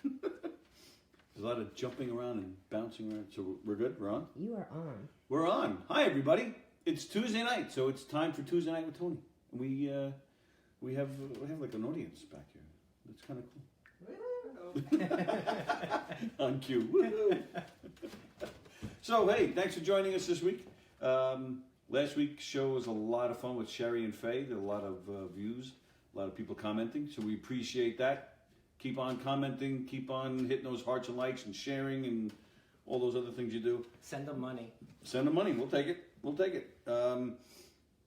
There's a lot of jumping around and bouncing around. So we're good? We're on? You are on. We're on. Hi, everybody. It's Tuesday night, so it's time for Tuesday Night with Tony. We have like an audience back here. That's kind of cool. On cue. Woo-hoo. So, hey, thanks for joining us this week. Last week's show was a lot of fun with Sherry and Faye. There were a lot of views, a lot of people commenting, so we appreciate that. Keep on commenting, keep on hitting those hearts and likes and sharing and all those other things you do. Send them money. Send them money. We'll take it. We'll take it.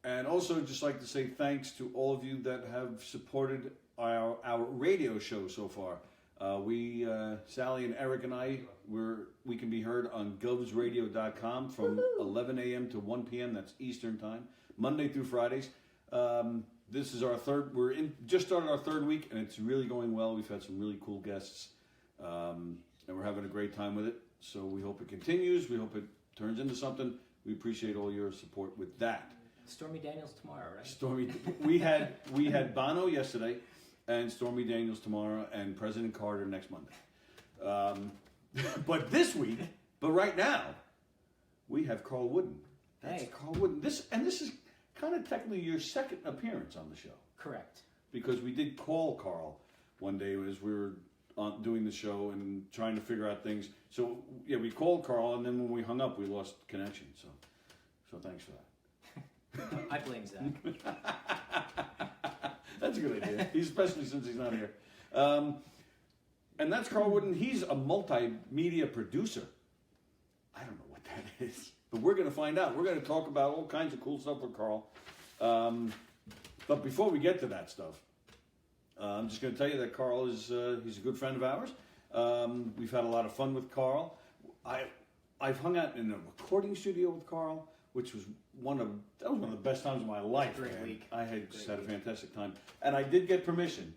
And also just like to say thanks to all of you that have supported our radio show so far. Sally and Eric and I, we can be heard on govsradio.com from 11 a.m. to 1 p.m. That's Eastern time, Monday through Fridays. This is our just started our third week, and it's really going well. We've had some really cool guests, and we're having a great time with it. So we hope it continues. We hope it turns into something. We appreciate all your support with that. Stormy Daniels tomorrow, right? We had Bono yesterday, and Stormy Daniels tomorrow, and President Carter next Monday. But right now, we have Carl Woodin. That's Carl Woodin. This is kind of technically your second appearance on the show. Correct. Because we did call Carl one day as we were doing the show and trying to figure out things. So yeah, we called Carl, and then when we hung up, we lost connection. So thanks for that. I blame Zach. That's a good idea, especially since he's not here. And that's Carl Woodin. He's a multimedia producer. I don't know what that is, but we're going to find out. We're going to talk about all kinds of cool stuff with Carl. But before we get to that stuff, I'm just going to tell you that Carl is he's a good friend of ours. We've had a lot of fun with Carl. I've hung out in a recording studio with Carl, which was one of the best times of my life. Great week. I had just had a fantastic time, and I did get permission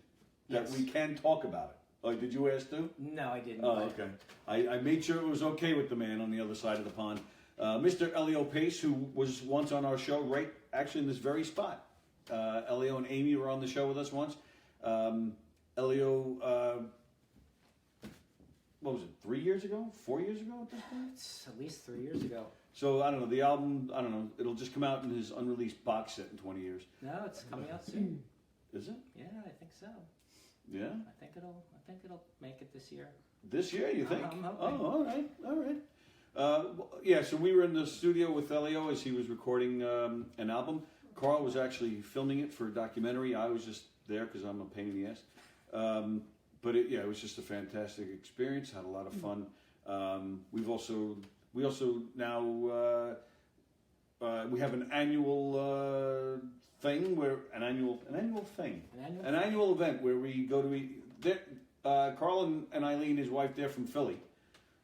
that we can talk about it. Oh, did you ask too? No, I didn't. Oh, okay. I made sure it was okay with the man on the other side of the pond, Mr. Elio Pace, who was once on our show, right actually in this very spot. Elio and Amy were on the show with us once. Elio, what was it? 3 years ago? 4 years ago at this point? It's at least 3 years ago. So, I don't know, the album, it'll just come out in his unreleased box set in 20 years. No, it's coming out soon. Is it? Yeah, I think so. Yeah? I think it'll make it this year. This year, you think? I'm hoping. Oh, all right. Yeah, so we were in the studio with Elio as he was recording an album. Carl was actually filming it for a documentary. I was just there because I'm a pain in the ass. But it was just a fantastic experience. Had a lot of fun. We also now we have an annual thing an annual event where we go to Carl and Eileen, his wife, they're from Philly.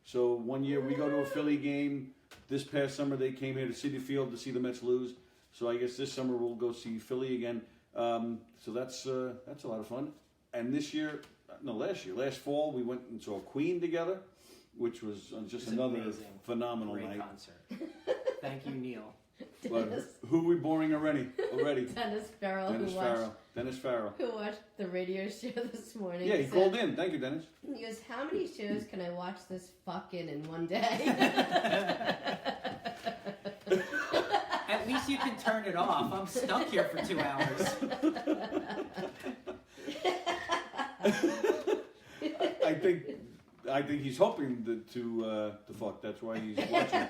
So one year we go to a Philly game. This past summer they came here to Citi Field to see the Mets lose. So I guess this summer we'll go see Philly again. So that's a lot of fun. And last fall we went and saw Queen together, which was just another phenomenal Great night. Concert. Thank you, Neil. Who are we boring already? Dennis Farrell, Dennis Farrell. who watched the radio show this morning. Yeah, he called in. Thank you, Dennis. He goes, "How many shows can I watch this fucking in one day?" At least you can turn it off. I'm stuck here for 2 hours. I think he's hoping to fuck. That's why he's watching.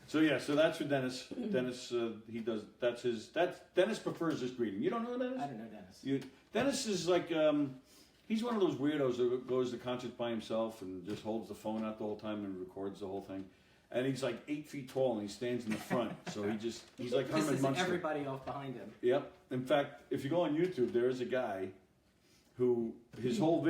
So that's for Dennis. Dennis, Dennis prefers this greeting. You don't know Dennis? I don't know Dennis. Dennis is like he's one of those weirdos that goes to concerts by himself and just holds the phone out the whole time and records the whole thing. And he's like 8 feet tall and he stands in the front. So he's like Herman Munster. Everybody off behind him. Yep. In fact, if you go on YouTube, there is a guy who the whole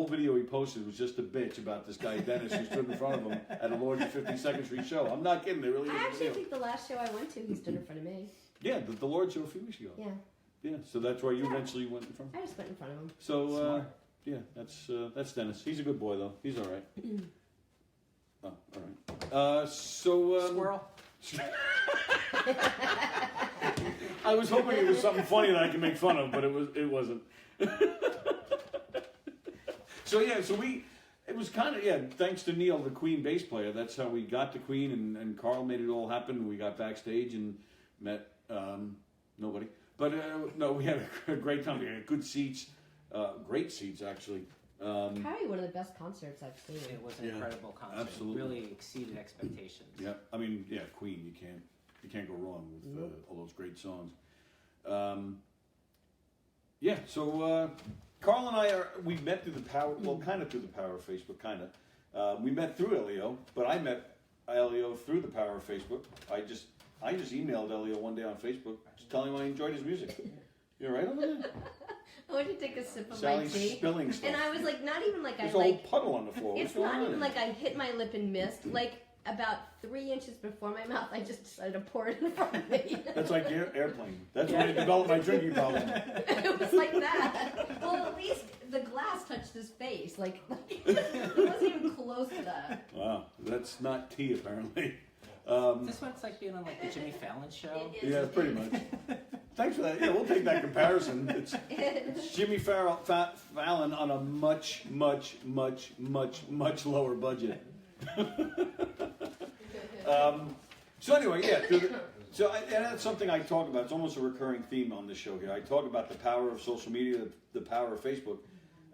video he posted was just a bitch about this guy Dennis who stood in front of him at a Lord 52nd Street show. I'm not kidding. They really. I actually think the last show I went to, he stood in front of me. Yeah, the Lord show a few weeks ago. Yeah. Yeah. So that's why you eventually went in front. I just went in front of him. So yeah, that's Dennis. He's a good boy though. He's all right. Oh, all right. Squirrel. I was hoping it was something funny that I could make fun of, but it wasn't. It was kind of, thanks to Neil, the Queen bass player, that's how we got to Queen, and Carl made it all happen. We got backstage and met nobody. But no, we had a great time. We had good seats, great seats, actually. Probably one of the best concerts I've seen. It was an incredible concert. Absolutely. It really exceeded expectations. Yeah, I mean, Queen, you can't go wrong with all those great songs. So Carl and we met through the power, kind of through the power of Facebook, kind of. We met through Elio, but I met Elio through the power of Facebook. I just emailed Elio one day on Facebook, just telling him I enjoyed his music. You all right over there? I want you to take a sip of Sally's my tea. spilling stuff. And I was like, not even like There's I a whole like. puddle on the floor. It's What's not going even on? like I hit my lip and missed. Like about 3 inches before my mouth, I just decided to pour it in front of me. That's like airplane. That's when I developed my drinking problem. It was like that. Well, at least the glass touched his face. Like it wasn't even close to that. Wow, that's not tea apparently. This one's like being on like the Jimmy Fallon show. It is- Yeah, pretty much. Thanks for that. Yeah, we'll take that comparison. It's Jimmy Fallon on a much, much, much, much, much lower budget. So anyway, and that's something I talk about. It's almost a recurring theme on this show here. I talk about the power of social media, the power of Facebook.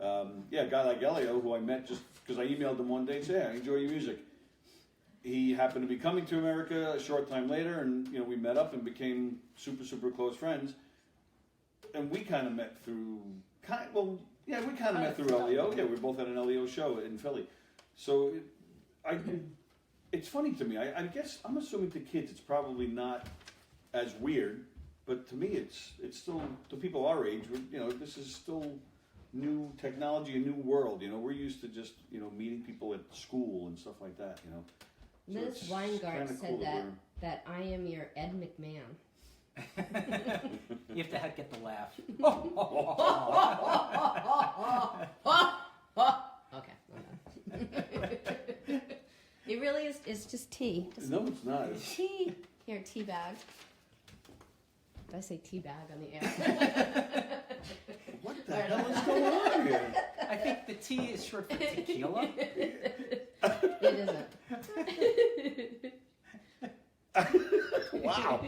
A guy like Elio, who I met just because I emailed him one day and said, "Hey, I enjoy your music." He happened to be coming to America a short time later, and we met up and became super, super close friends. And we kind of met through met through Elio. Yeah, we both had an Elio show in Philly. So it's funny to me. I guess I'm assuming to kids it's probably not as weird, but to me it's still, to people our age, this is still new technology, a new world. We're used to just meeting people at school and stuff like that. So Liz it's Weingart kinda said cool that I am your Ed McMahon. You have to get the laugh. Okay. It really is. It's just tea. No, it's not. It's, Tea. Here, tea bag. Did I say tea bag on the air? what the hell is going on here? I think the T is short for tequila. It isn't. Wow.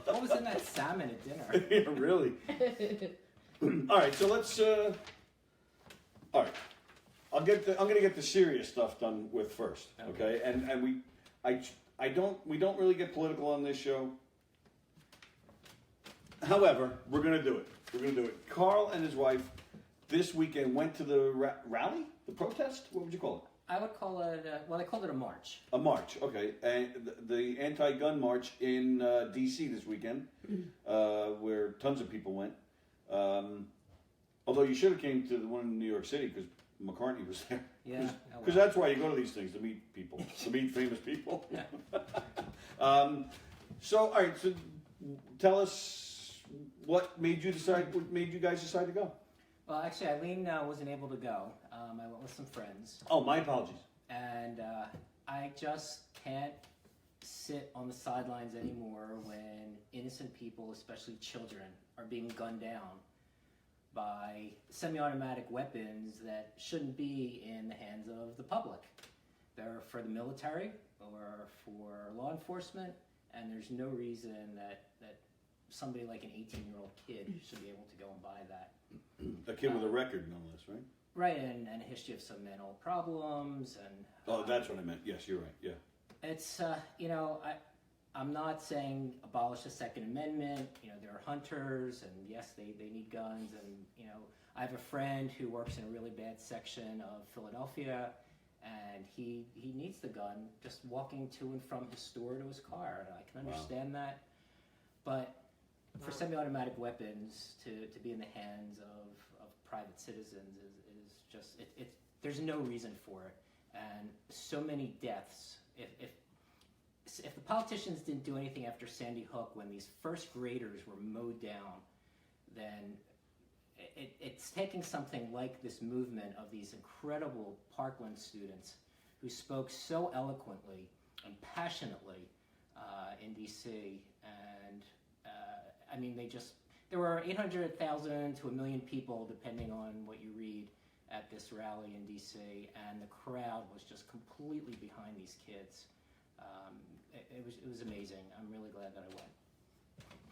What was in that salmon at dinner? Yeah, really. All right, so let's. All right, I'm gonna get the serious stuff done with first, okay? And we don't really get political on this show. However, we're gonna do it. We're gonna do it. Carl and his wife this weekend went to the rally, the protest. What would you call it? I would call it, they called it a march. A march, okay. And the anti-gun march in D.C. this weekend, where tons of people went. Although you should have came to the one in New York City because McCartney was there. Yeah. Because that's why you go to these things, to meet people, to meet famous people. All right, so tell us what made you guys decide to go? Well, actually, Eileen wasn't able to go. I went with some friends. Oh, my apologies. And I just can't sit on the sidelines anymore when innocent people, especially children, are being gunned down by semi-automatic weapons that shouldn't be in the hands of the public. They're for the military or for law enforcement, and there's no reason that somebody like an 18-year-old kid should be able to go and buy that. A kid with a record, no less, right? Right, and a history of some mental problems. And Oh, that's what I meant. Yes, you're right, yeah. it's, I'm not saying abolish the Second Amendment. There are hunters, and yes, they need guns. And, I have a friend who works in a really bad section of Philadelphia, and he needs the gun just walking to and from his store to his car. And I can understand that. But for semi-automatic weapons to be in the hands of private citizens is just, there's no reason for it. And so many deaths. If the politicians didn't do anything after Sandy Hook when these first graders were mowed down, then it's taking something like this movement of these incredible Parkland students who spoke so eloquently and passionately in D.C. And there were 800,000 to 1 million people, depending on what you read, at this rally in D.C., and the crowd was just completely behind these kids. It was amazing. I'm really glad that I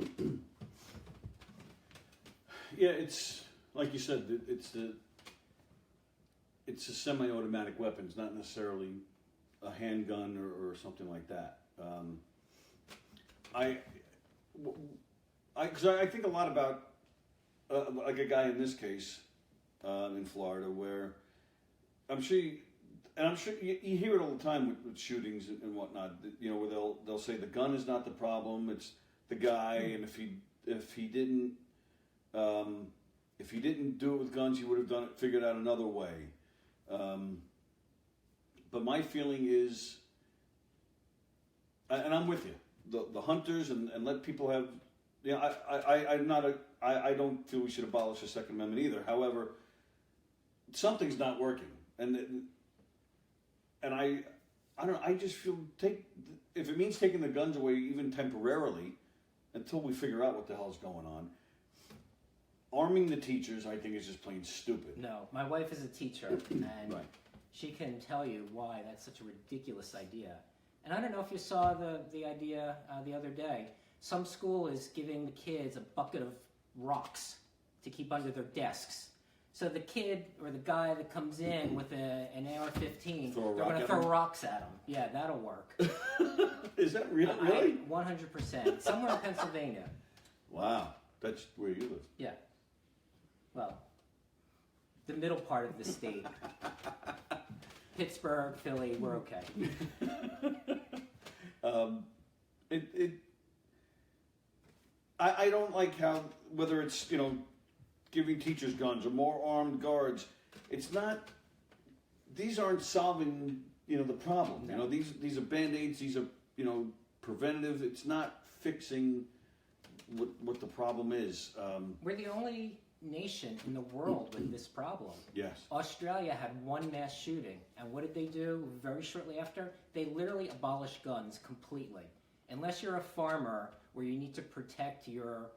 went. Yeah, it's like you said. It's a semi-automatic weapon. It's not necessarily a handgun or something like that. Because I think a lot about like a guy in this case in Florida, where I'm sure you hear it all the time with shootings and whatnot. You know, where they'll say the gun is not the problem; it's the guy, and if he didn't do it with guns, he would have figured out another way. But my feeling is, and I'm with you, the hunters and let people have. You know, I don't feel we should abolish the Second Amendment either. However, something's not working, and I don't know. I just feel if it means taking the guns away even temporarily, until we figure out what the hell's going on. Arming the teachers, I think, is just plain stupid. No, my wife is a teacher, and Right. she can tell you why that's such a ridiculous idea. And I don't know if you saw the idea the other day. Some school is giving the kids a bucket of rocks to keep under their desks. So the kid or the guy that comes in with an AR-15, they're going to throw rocks at him. Yeah, that'll work. Is that real? Really? 100%. Somewhere in Pennsylvania. Wow, that's where you live. Yeah. Well, the middle part of the state. Pittsburgh, Philly, we're okay. I don't like how, whether it's, you know, giving teachers guns or more armed guards, it's not, these aren't solving, you know, the problem. No. You know, these are Band-Aids, these are, you know, preventative. It's not fixing what the problem is. We're the only nation in the world with this problem. Yes. Australia had one mass shooting, and what did they do very shortly after? They literally abolished guns completely. Unless you're a farmer where you need to protect your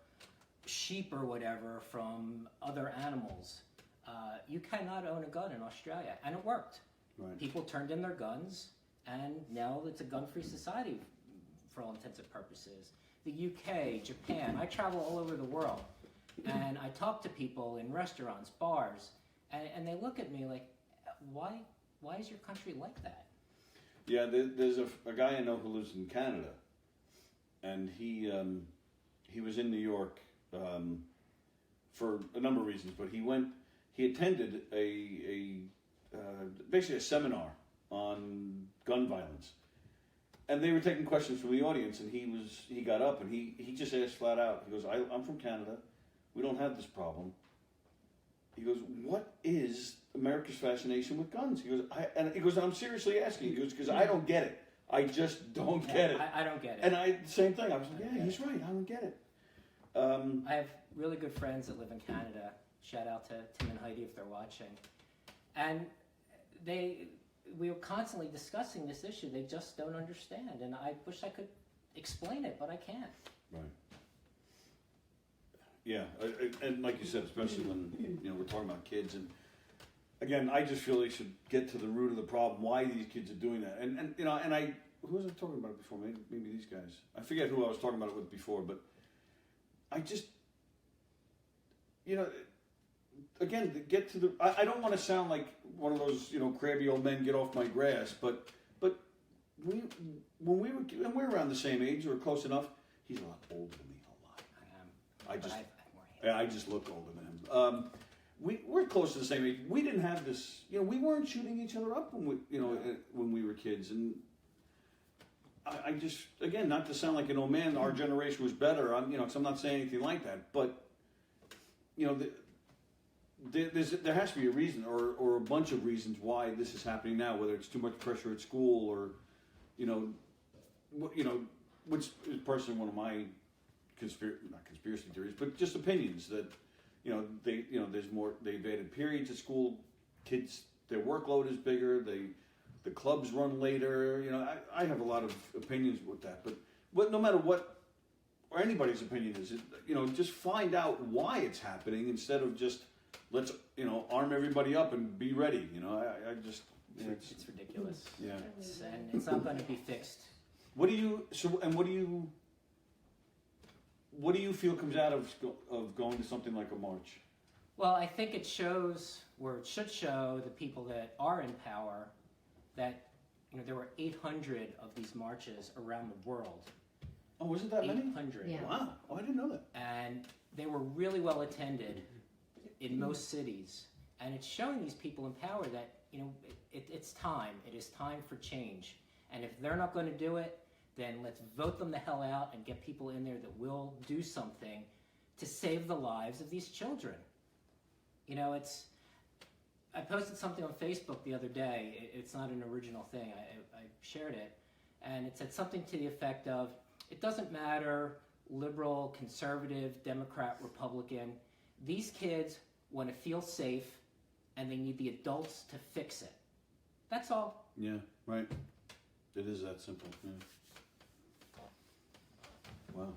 sheep or whatever from other animals, you cannot own a gun in Australia. And it worked. Right. People turned in their guns, and now it's a gun-free society for all intents and purposes. The UK, Japan, I travel all over the world, and I talk to people in restaurants, bars, and they look at me like, why is your country like that? Yeah, there's a guy I know who lives in Canada, and he was in New York for a number of reasons, but he attended basically a seminar on gun violence, and they were taking questions from the audience, and he got up and he just asked flat out. He goes, I'm from Canada, we don't have this problem. He goes, what is America's fascination with guns? He goes, I'm seriously asking. He goes, because I don't get it. I just don't get it. I don't get it. And same thing. I was like, yeah, he's right. I don't get it. I have really good friends that live in Canada. Shout out to Tim and Heidi if they're watching. And we were constantly discussing this issue. They just don't understand. And I wish I could explain it, but I can't. Right. Yeah, and like you said, especially when we're talking about kids, and again, I just feel they should get to the root of the problem, why these kids are doing that, and who was I talking about it before? Maybe these guys. I forget who I was talking about it with before, but I just, again, get to the. I don't want to sound like one of those crabby old men, get off my grass, but when we were around the same age or close enough, he's a lot older than me. I just look older than him. We're close to the same age. We didn't have this. We weren't shooting each other up when we were kids. And I just, again, not to sound like an old man, our generation was better. I'm not saying anything like that. But there has to be a reason or a bunch of reasons why this is happening now. Whether it's too much pressure at school or which is personally one of my not conspiracy theories, but just opinions that there's more. They've added periods at school. Kids, their workload is bigger. The clubs run later. I have a lot of opinions with that. But no matter what, or anybody's opinion is, just find out why it's happening instead of just let's arm everybody up and be ready. I just It's ridiculous. yeah. And it's not going to be fixed. What do you feel comes out of going to something like a march? Well, I think it shows, or it should show, the people that are in power that there were 800 of these marches around the world. Oh, was it that many? 800. Yeah. Wow. Oh, I didn't know that. And they were really well attended in most cities. And it's showing these people in power that, it's time. It is time for change. And if they're not going to do it, then let's vote them the hell out and get people in there that will do something to save the lives of these children. I posted something on Facebook the other day. It's not an original thing. I shared it. And it said something to the effect of, it doesn't matter, liberal, conservative, Democrat, Republican. These kids want to feel safe, and they need the adults to fix it. That's all. Yeah, right. It is that simple. Yeah. Wow.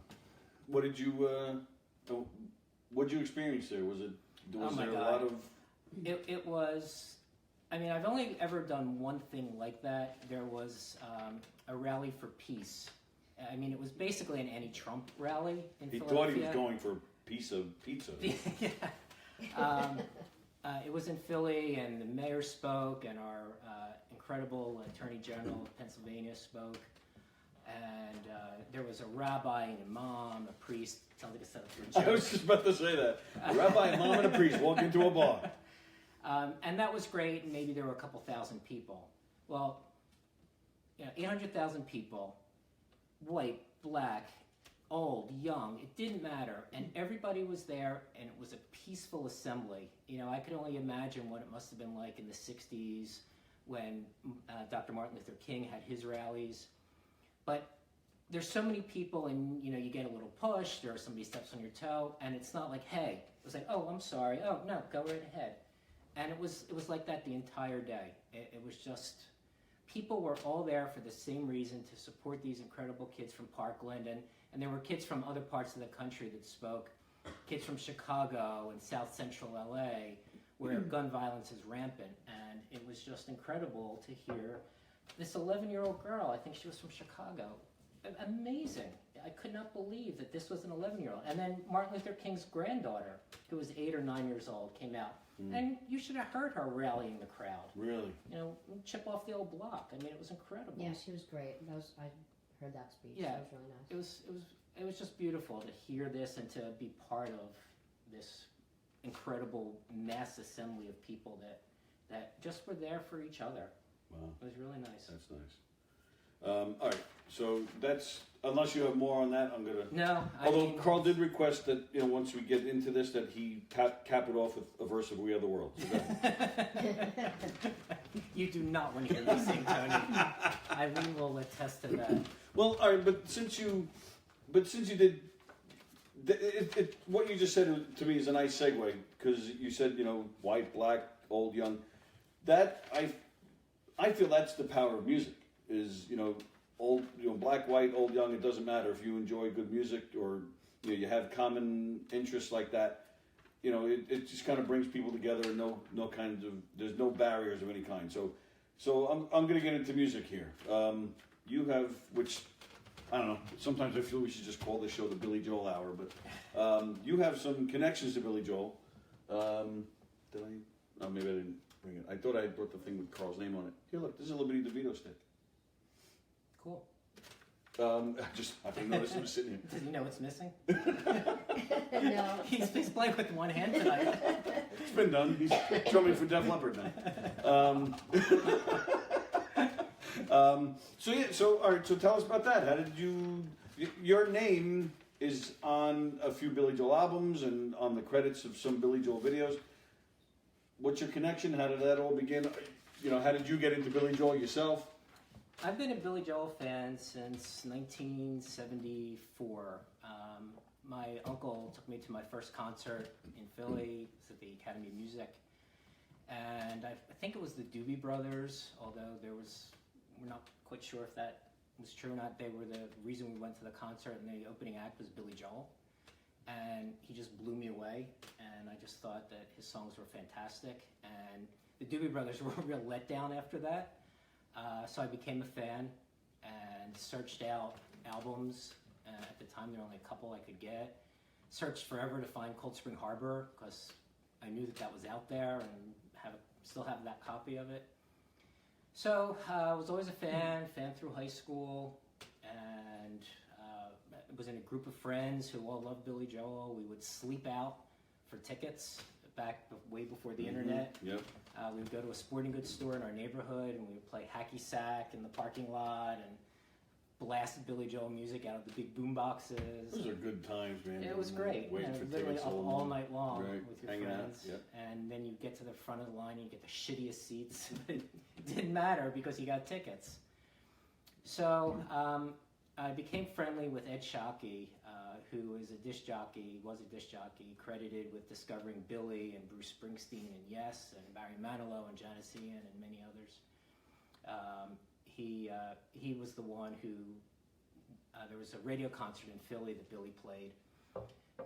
What did you experience there? Was there a lot of... It was, I've only ever done one thing like that. There was a rally for peace. It was basically an anti-Trump rally in Philadelphia. He thought he was going for a piece of pizza. Yeah. It was in Philly, and the mayor spoke, and our incredible Attorney General of Pennsylvania spoke. And there was a rabbi, an imam, a priest. Sounds like a setup for a joke. I was just about to say that. A rabbi, a imam, and a priest walk into a bar. And that was great, and maybe there were a couple thousand people. Well, 800,000 people, white, black, old, young, it didn't matter. And everybody was there, and it was a peaceful assembly. I could only imagine what it must have been like in the 60s when Dr. Martin Luther King had his rallies. But there's so many people, and you get a little push, or somebody steps on your toe, and it's not like, hey. It was like, oh, I'm sorry. Oh, no, go right ahead. And it was like that the entire day. It was just, people were all there for the same reason, to support these incredible kids from Parkland, and there were kids from other parts of the country that spoke, kids from Chicago and South Central LA, where gun violence is rampant. And it was just incredible to hear this 11-year-old girl, I think she was from Chicago, amazing. I could not believe that this was an 11-year-old. And then Martin Luther King's granddaughter, who was 8 or 9 years old, came out. And you should have heard her rallying the crowd. Really? Chip off the old block. It was incredible. Yeah, she was great. I heard that speech. Yeah, that was really nice. It was just beautiful to hear this and to be part of this incredible mass assembly of people that just were there for each other. Wow. It was really nice. That's nice. All right, so that's, unless you have more on that, I'm gonna... No, Although Carl did request that, once we get into this, that he cap it off with a verse of We Are the World. So You do not want to hear me sing, Tony. Eileen will attest to that. Well, all right, but since you did, what you just said to me is a nice segue, because you said, white, black, old, young. That, I feel that's the power of music, is, old, black, white, old, young, it doesn't matter if you enjoy good music or, you have common interests like that. It just kind of brings people together, and no kinds of, there's no barriers of any kind. So I'm going to get into music here. You have, which, I don't know, sometimes I feel we should just call this show the Billy Joel Hour, but you have some connections to Billy Joel. Did I? Oh, maybe I didn't bring it. I thought I brought the thing with Carl's name on it. Here, look, this is a Liberty DeVito stick. Cool. I just happened to notice it was sitting here. Does he know what's missing? No. He's playing with one hand tonight. It's been done. He's drumming for Def Leppard now. So all right. So tell us about that. How did you? Your name is on a few Billy Joel albums and on the credits of some Billy Joel videos. What's your connection? How did that all begin? How did you get into Billy Joel yourself? I've been a Billy Joel fan since 1974. My uncle took me to my first concert in Philly. It was at the Academy of Music. And I think it was the Doobie Brothers, although we're not quite sure if that was true or not. They were the reason we went to the concert, and the opening act was Billy Joel. and he just blew me away. And I just thought that his songs were fantastic. And the Doobie Brothers were a real letdown after that. So I became a fan and searched out albums. At the time, there were only a couple I could get. Searched forever to find Cold Spring Harbor because I knew that was out there and still have that copy of it. So I was always a fan through high school, and was in a group of friends who all loved Billy Joel. We would sleep out for tickets way before the internet. Yep. We would go to a sporting goods store in our neighborhood, and we would play hacky sack in the parking lot and blast Billy Joel music out of the big boom boxes. Those are good times, man. It was great. Waiting for literally tickets up all night long with your hanging friends. out. Yep. And then you get to the front of the line and you get the shittiest seats. But it didn't matter because you got tickets. So I became friendly with Ed Shockey, who was a disc jockey, credited with discovering Billy and Bruce Springsteen and Yes and Barry Manilow and Janis Ian and many others. He was the one who, there was a radio concert in Philly that Billy played,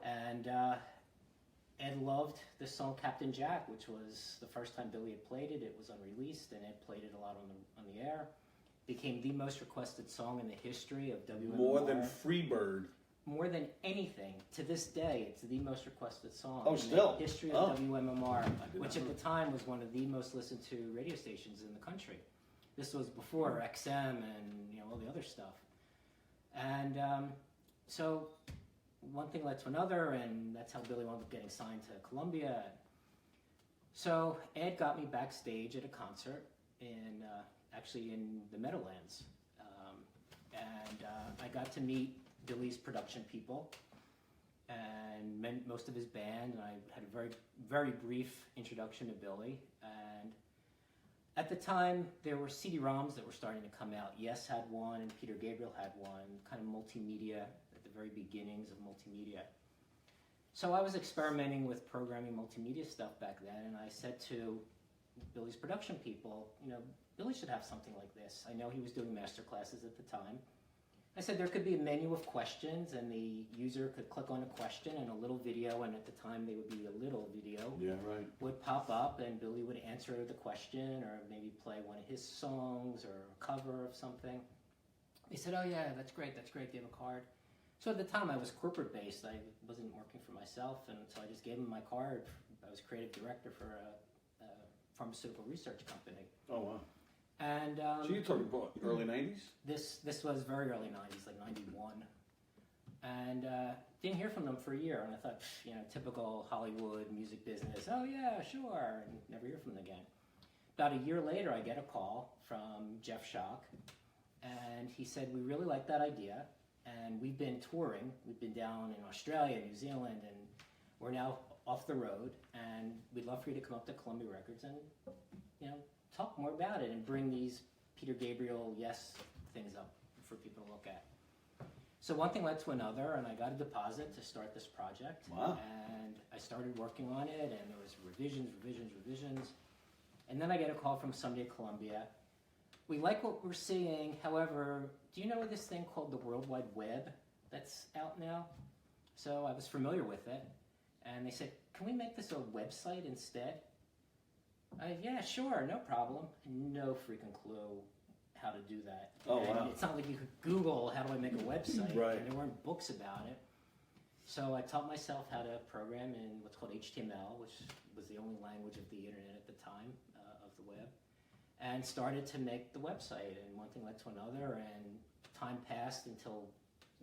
and Ed loved the song Captain Jack, which was the first time Billy had played it. It was unreleased, and Ed played it a lot on the air. Became the most requested song in the history of WMMR. More than Freebird. More than anything. To this day, it's the most requested song Oh, in still? the history of WMMR, did which not at the time was one of the most listened to radio stations in the country. This was before XM and all the other stuff. And so one thing led to another, and that's how Billy wound up getting signed to Columbia. So Ed got me backstage at a concert actually in the Meadowlands. And I got to meet Billy's production people and most of his band, and I had a very, very brief introduction to Billy. And at the time, there were CD-ROMs that were starting to come out. Yes had one, and Peter Gabriel had one, kind of multimedia, at the very beginnings of multimedia. So I was experimenting with programming multimedia stuff back then, and I said to Billy's production people, Billy should have something like this. I know he was doing master classes at the time. I said there could be a menu of questions, and the user could click on a question, and a little video, and at the time they would be a little video, would pop up, and Billy would answer the question, or maybe play one of his songs, or a cover of something. They said, oh yeah, that's great, do you have a card? So at the time I was corporate based, I wasn't working for myself, and so I just gave him my card. I was creative director for a pharmaceutical research company. Oh, wow. And so you're talking about early 90s? This was very early 90s, like 91. And didn't hear from them for a year. And I thought, typical Hollywood music business. Oh, yeah, sure. And never hear from them again. About a year later, I get a call from Jeff Schock. And he said, we really like that idea. And we've been touring. We've been down in Australia, New Zealand, and we're now off the road. And we'd love for you to come up to Columbia Records and, talk more about it and bring these Peter Gabriel Yes things up for people to look at. So one thing led to another, and I got a deposit to start this project. Wow. And I started working on it, and there was revisions. And then I get a call from somebody at Columbia. We like what we're seeing, however, do you know this thing called the World Wide Web that's out now? So I was familiar with it, and they said, can we make this a website instead? Yeah, sure, no problem. No freaking clue how to do that. Oh, and wow. It's not like you could Google how do I make a website, Right. and there weren't books about it. So I taught myself how to program in what's called HTML, which was the only language of the internet at the time, of the web, and started to make the website. And one thing led to another, and time passed until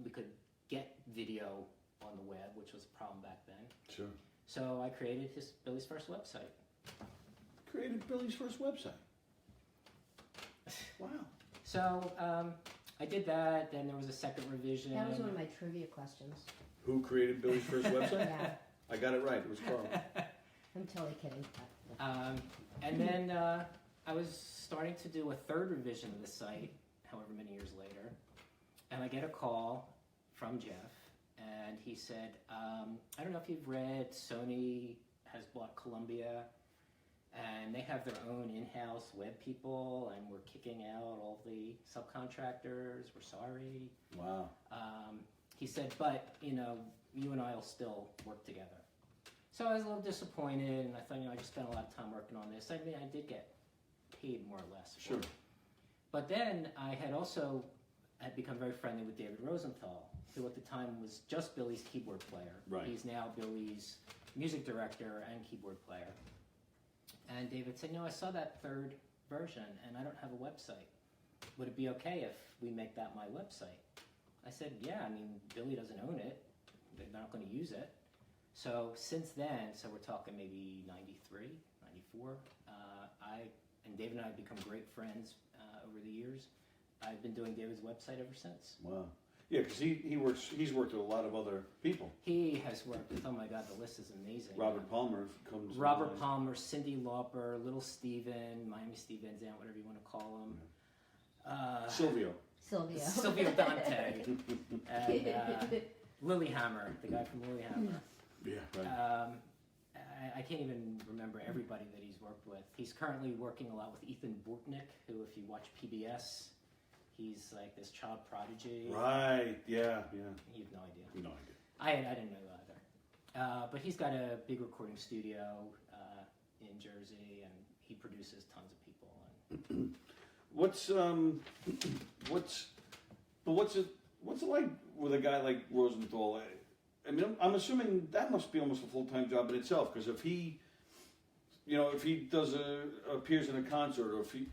we could get video on the web, which was a problem back then. Sure. So I created Billy's first website. Created Billy's first website. Wow. So I did that, then there was a second revision. That was one of my trivia questions. Who created Billy's first website? Yeah, I got it right. It was Carl. I'm totally kidding. And then I was starting to do a third revision of the site, however many years later, and I get a call from Jeff, and he said, I don't know if you've read, Sony has bought Columbia, and they have their own in-house web people, and we're kicking out all the subcontractors. We're sorry. Wow. He said, but, you and I will still work together. So I was a little disappointed, and I thought, I just spent a lot of time working on this. I mean, I did get paid more or less. Sure. But then I had become very friendly with David Rosenthal, who at the time was just Billy's keyboard player. Right. He's now Billy's music director and keyboard player. And David said, I saw that third version, and I don't have a website. Would it be okay if we make that my website? I said, yeah, I mean, Billy doesn't own it. They're not going to use it. So since then, so we're talking maybe 93, 94, and David and I have become great friends over the years. I've been doing David's website ever since. Wow. Yeah, because he's worked with a lot of other people. He has worked with, oh my God, the list is amazing. Robert Palmer comes. Robert Palmer, Cyndi Lauper, Little Steven, Miami Steve Van Zandt, whatever you want to call him. Silvio. Silvio Dante. And Lilyhammer, the guy from Lilyhammer. Yeah, right. I can't even remember everybody that he's worked with. He's currently working a lot with Ethan Bortnick, who, if you watch PBS, he's like this child prodigy. Right, yeah. You have no idea. No idea. I didn't know either. But he's got a big recording studio in Jersey, and he produces tons of people. What's it like with a guy like Rosenthal? I mean, I'm assuming that must be almost a full-time job in itself, because if he appears in a concert, or if he,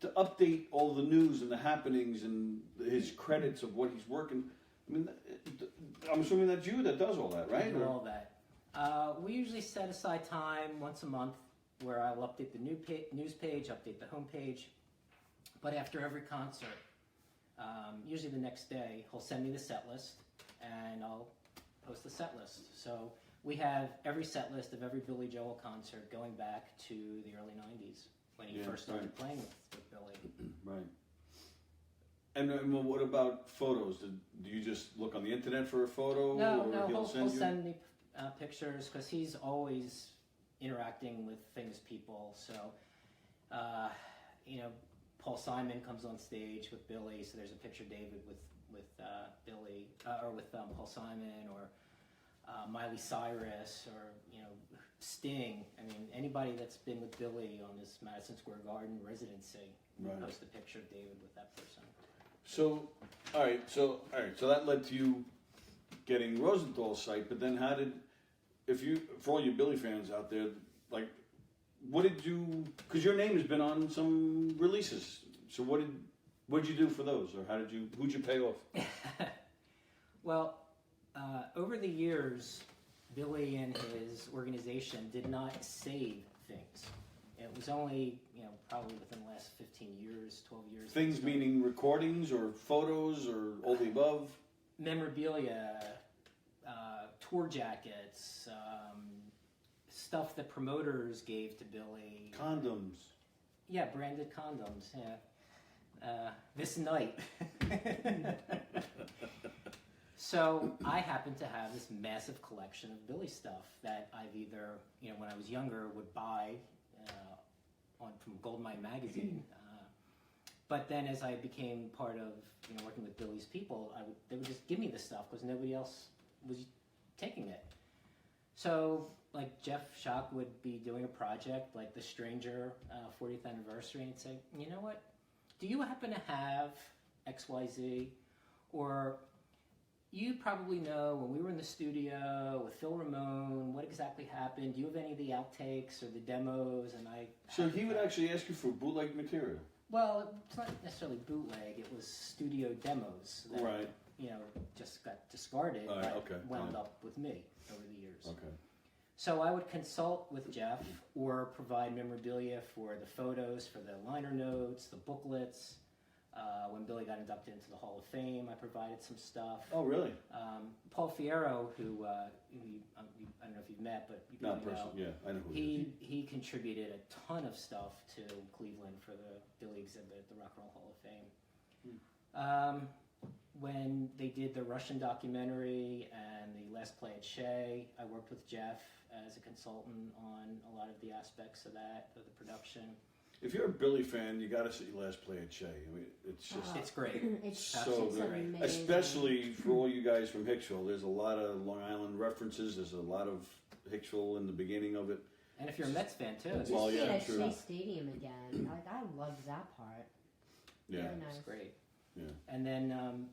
to update all the news and the happenings and his credits of what he's working. I mean, I'm assuming that's you that does all that, right? I do all that. We usually set aside time once a month where I'll update the news page, update the homepage. But after every concert, usually the next day, he'll send me the set list, and I'll post the set list. So we have every set list of every Billy Joel concert going back to the early 90s when he first started playing with Billy. Right. And what about photos? Do you just look on the internet for a photo? No, he'll send me pictures, because he's always interacting with famous people. So, Paul Simon comes on stage with Billy, so there's a picture of David with Billy, or with Paul Simon, or Miley Cyrus, or Sting. I mean, anybody that's been with Billy on this Madison Square Garden residency, post a picture of David with that person. So, all right. So that led to you getting Rosenthal's site. But then, for all you Billy fans out there, like, what did you? Because your name has been on some releases. So what did you do for those, or who'd you pay off? Well, over the years, Billy and his organization did not save things. It was only, probably within the last 15 years, 12 years. Things meaning recordings or photos or all the above? Memorabilia, tour jackets, stuff that promoters gave to Billy. Condoms. Yeah, branded condoms, yeah. This night. So I happen to have this massive collection of Billy stuff that I've either, when I was younger, would buy from Goldmine magazine. But then as I became part of working with Billy's people, they would just give me this stuff because nobody else was taking it. So like Jeff Schock would be doing a project like The Stranger 40th anniversary and say, you know what, do you happen to have XYZ? Or you probably know when we were in the studio with Phil Ramone, what exactly happened? Do you have any of the outtakes or the demos? And So he would actually ask you for bootleg material? Well, it's not necessarily bootleg. It was studio demos that, right. Just got discarded, but wound up with me over the years. Okay. So I would consult with Jeff or provide memorabilia for the photos, for the liner notes, the booklets. When Billy got inducted into the Hall of Fame, I provided some stuff. Oh, really? Paul Fierro, who I don't know if you've met, but you probably know. Yeah, I know who he is. He contributed a ton of stuff to Cleveland for the Billy exhibit at the Rock and Roll Hall of Fame. When they did the Russian documentary and the Last Play at Shea, I worked with Jeff as a consultant on a lot of the aspects of that, of the production. If you're a Billy fan, you got to see Last Play at Shea. I mean, it's just It's great. It's so it's good. amazing. Especially for all you guys from Hicksville. There's a lot of Long Island references. There's a lot of Hicksville in the beginning of it. And if you're a Mets fan too, Just Well, being yeah, at true. Shea Stadium again. Like I loved that part. Yeah. Very nice. it's great. Yeah. And then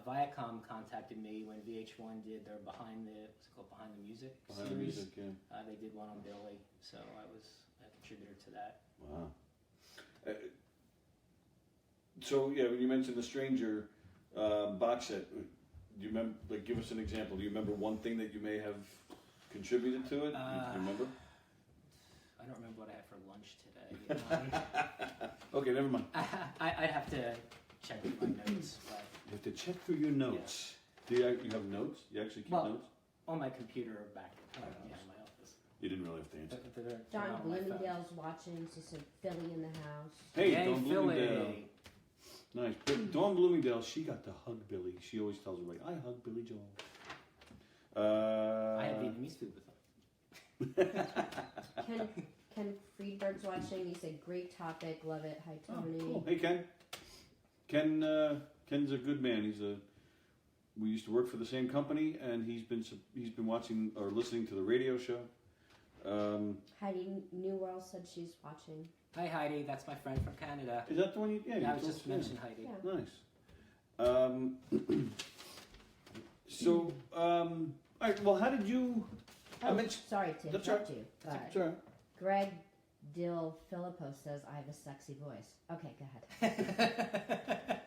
Viacom contacted me when VH1 did their Behind the Music Behind the series. music, yeah. They did one on Billy, so I was a contributor to that. Wow. So yeah, when you mentioned the Stranger box set, do you remember? Like, give us an example. Do you remember one thing that you may have contributed to it? Do you remember? I don't remember what I had for lunch today. Okay, never mind. I'd have to check my notes, but You have to check through your notes. Do you have notes? You actually keep Well, notes? on my computer back in my office. You didn't really have to answer. They're Don not on my phone. Bloomingdale's watching. She said Philly in the house. Hey, Yay, Dawn Bloomingdale. Philly. Nice. But Dawn Bloomingdale, she got to hug Billy. She always tells everybody, I hug Billy Joel. I had Vietnamese food with them. Ken Friedberg's watching. He said, "Great topic, love it." Hi, Oh, Tony. cool. Hey, Ken. Ken's a good man. We used to work for the same company, and he's been watching or listening to the radio show. Heidi Newell said she's watching. Hi Heidi, that's my friend from Canada. Is that the one you? Yeah, you I was told just us, yeah. mentioning Heidi. Yeah. Nice. So, all right. Well, how did you? I Oh, mentioned. sorry to That's interrupt you, but Sure. Greg Dill Filippo says I have a sexy voice. Okay, go ahead.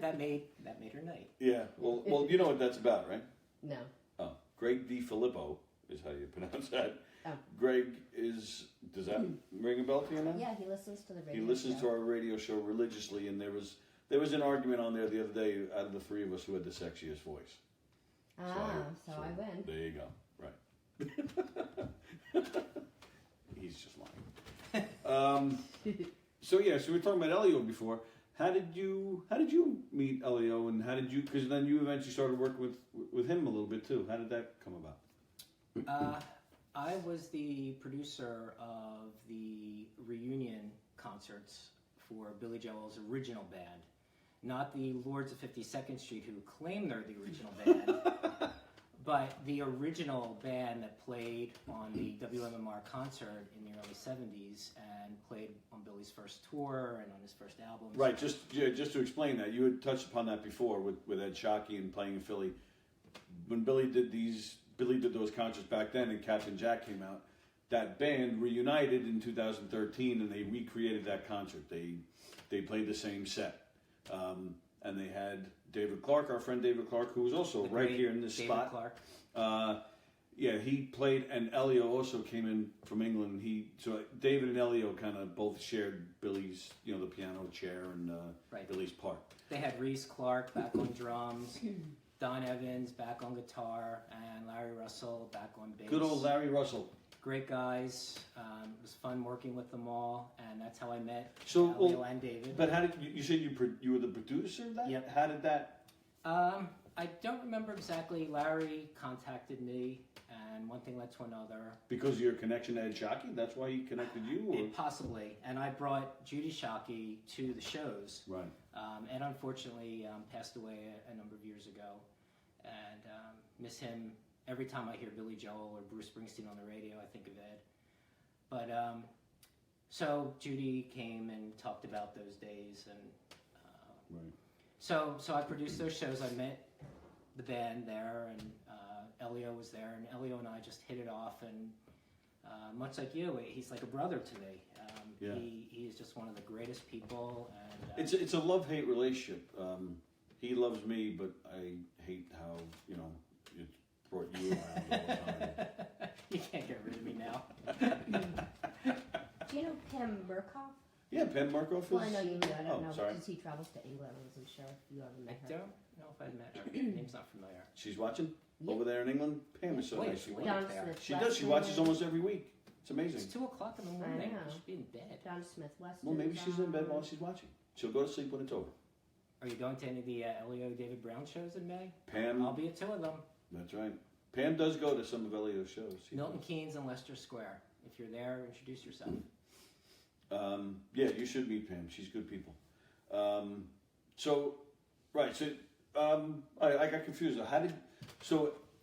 that made her night. Yeah. Well, you know what that's about, right? No. Oh, Greg D. Filippo is how you pronounce that. Oh. Greg does that ring a bell to you now? Yeah, he listens to the radio. He listens show. to our radio show religiously, and there was an argument on there the other day out of the three of us who had the sexiest voice. So I win. There you go. Right. He's just lying. So we were talking about Elio before. How did you meet Elio, and because then you eventually started working with him a little bit too. How did that come about? I was the producer of the reunion concerts for Billy Joel's original band, not the Lords of 52nd Street who claim they're the original band, but the original band that played on the WMMR concert in the early 70s and played on Billy's first tour and on his first album. Right, just to explain that, you had touched upon that before with Ed Shockey and playing in Philly. When Billy did those concerts back then, and Captain Jack came out. That band reunited in 2013, and they recreated that concert. They played the same set, and they had David Clark, our friend David Clark, who was also right here in this David spot. Clark. He played, and Elio also came in from England. So David and Elio kind of both shared Billy's, the piano chair and Billy's part. They had Reese Clark back on drums. Don Evans back on guitar, and Larry Russell back on bass. Good old Larry Russell. Great guys. It was fun working with them all, and that's how I met So, Elio and David. But how did you said you were the producer of that? Yep. How did that? I don't remember exactly. Larry contacted me, and one thing led to another. Because of your connection to Ed Shockey, that's why he connected you? Or? Possibly. And I brought Judy Shockey to the shows. Right. Ed unfortunately passed away a number of years ago, and miss him every time I hear Billy Joel or Bruce Springsteen on the radio. I think of Ed. But so Judy came and talked about those days, and Right. so I produced those shows. I met the band there, and Elio was there, and Elio and I just hit it off, and much like you, he's like a brother to me. Yeah. He is just one of the greatest people, and It's a love-hate relationship. He loves me, but I hate how it brought you around all the time. You can't get rid of me now. Do you know Pam Murkoff? Yeah, Penn Markov is. Well, I know you do. I don't know sorry. because he travels to England. I wasn't sure if you ever I met her. don't know if I've met her. Name's not familiar. She's watching Yeah. over there in England. Pam is so Wait, nice. She, wait. Don there. Smith. she does. She watches almost every week. It's amazing. It's 2:00 in the morning. know. She should be in bed. John Smith Weston. Well, maybe she's in bed while she's watching. She'll go to sleep when it's over. Are you going to any of the Elio David Brown shows in May? Pam. I'll be at 2 of them. That's right. Pam does go to some of Elio's shows. Milton Keynes and Leicester Square. If you're there, introduce yourself. Yeah, you should meet Pam. She's good people. So I got confused.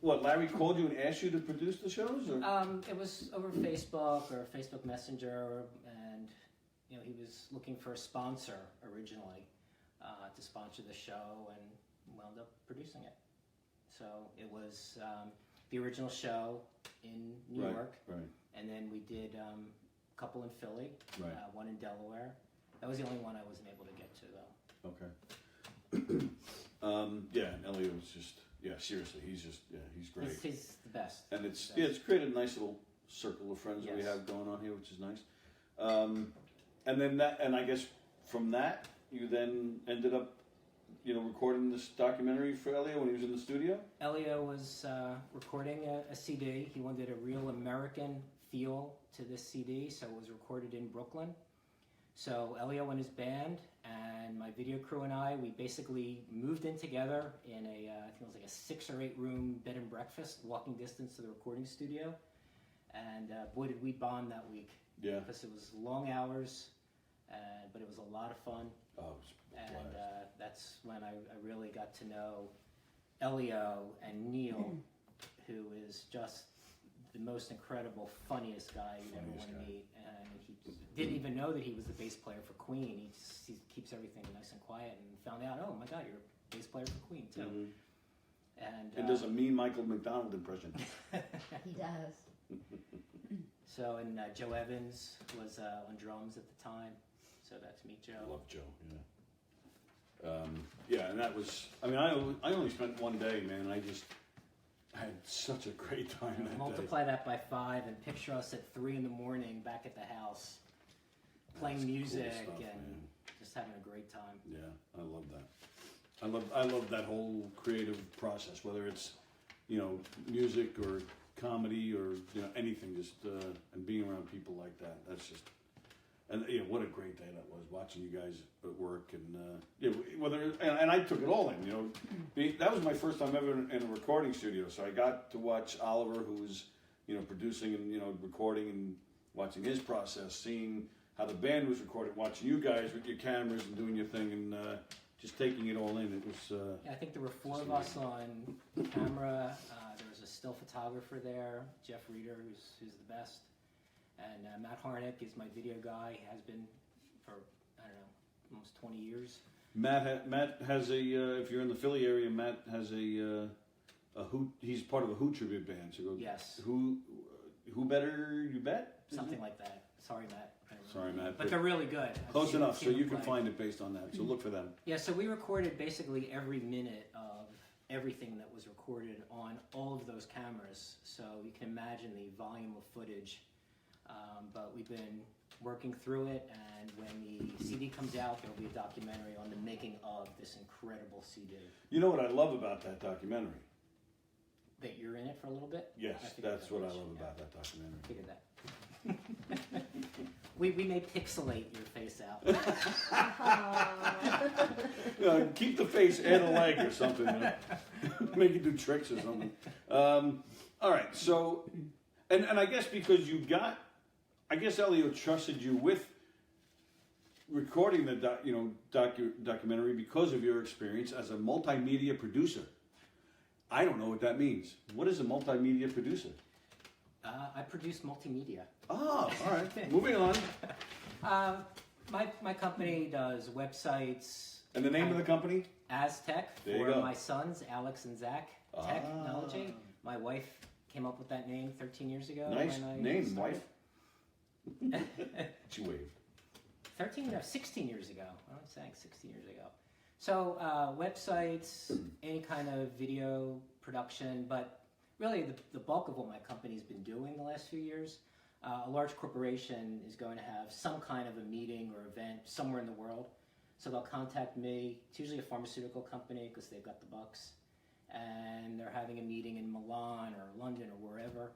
What, Larry called you and asked you to produce the shows? Or? It was over Facebook or Facebook Messenger, and he was looking for a sponsor originally to sponsor the show, and wound up producing it. So it was the original show in New York, and then we did a couple in Philly, one in Delaware. That was the only one I wasn't able to get to, though. Okay. Yeah, and Elio was just, seriously, he's great. He's the best. And it's created a nice little circle of friends that we have going on here, which is nice. And I guess from that, you then ended up, recording this documentary for Elio when he was in the studio? Elio was recording a CD. He wanted a real American feel to this CD, so it was recorded in Brooklyn. So Elio and his band and my video crew and I, we basically moved in together in I think it was like a 6 or 8 room bed and breakfast, walking distance to the recording studio. And boy, did we bond that week. Yeah. Because it was long hours, but it was a lot of fun. Oh, it was and that's when I really got to know Elio and Neil, who is just the most incredible, funniest guy you'd ever want to meet. And he didn't even know that he was the bass player for Queen. He keeps everything nice and quiet, and found out, oh my God, you're a bass player for Queen too. Mm-hmm. And does a mean Michael McDonald impression. He does. So, and Joe Evans was on drums at the time. So that's meet Joe. I love Joe, and that was, I only spent one day, man. I had such a great time that Multiply day. that by 5 and picture us at 3 a.m. back at the house, playing music cool stuff, and man. just having a great time. Yeah, I love that. I love that whole creative process, whether it's, music or comedy or, anything, just, and being around people like that. That's just, and what a great day that was, watching you guys at work, and and I took it all in. That was my first time ever in a recording studio, so I got to watch Oliver, who was producing and recording, and watching his process, seeing how the band was recording, watching you guys with your cameras and doing your thing, and just taking it all in. It was. I think there were 4 of us on camera. There was a still photographer there, Jeff Reeder, who's the best. And Matt Harnick is my video guy. He has been for, almost 20 years. Matt has a, if you're in the Philly area, Matt has a Who, he's part of a Who tribute band. So yes. Who better you bet? Something like that. Sorry, Matt. Sorry, Matt. But they're really good. Close enough, so you can find it based on that. So look for them. Yeah, so we recorded basically every minute of everything that was recorded on all of those cameras. So you can imagine the volume of footage. But we've been working through it, and when the CD comes out, there'll be a documentary on the making of this incredible CD. You know what I love about that documentary? That you're in it for a little bit? Yes, that's what I love about that documentary. I figured that. we may pixelate your face out. Keep the face and a leg or something. Make you do tricks or something. All right, so, and I guess because you got, I guess Elio trusted you with recording the documentary because of your experience as a multimedia producer. I don't know what that means. What is a multimedia producer? I produce multimedia. Oh, all right. Moving on. My company does websites. And the name of the company? Aztec, there you for go. my sons, Alex and Zach. Technology. My wife came up with that name 13 years ago. Nice name, started. wife. She waved. 16 years ago. I'm saying 16 years ago. So websites, any kind of video production, but really the bulk of what my company's been doing the last few years, a large corporation is going to have some kind of a meeting or event somewhere in the world. So they'll contact me. It's usually a pharmaceutical company because they've got the bucks. And they're having a meeting in Milan or London or wherever.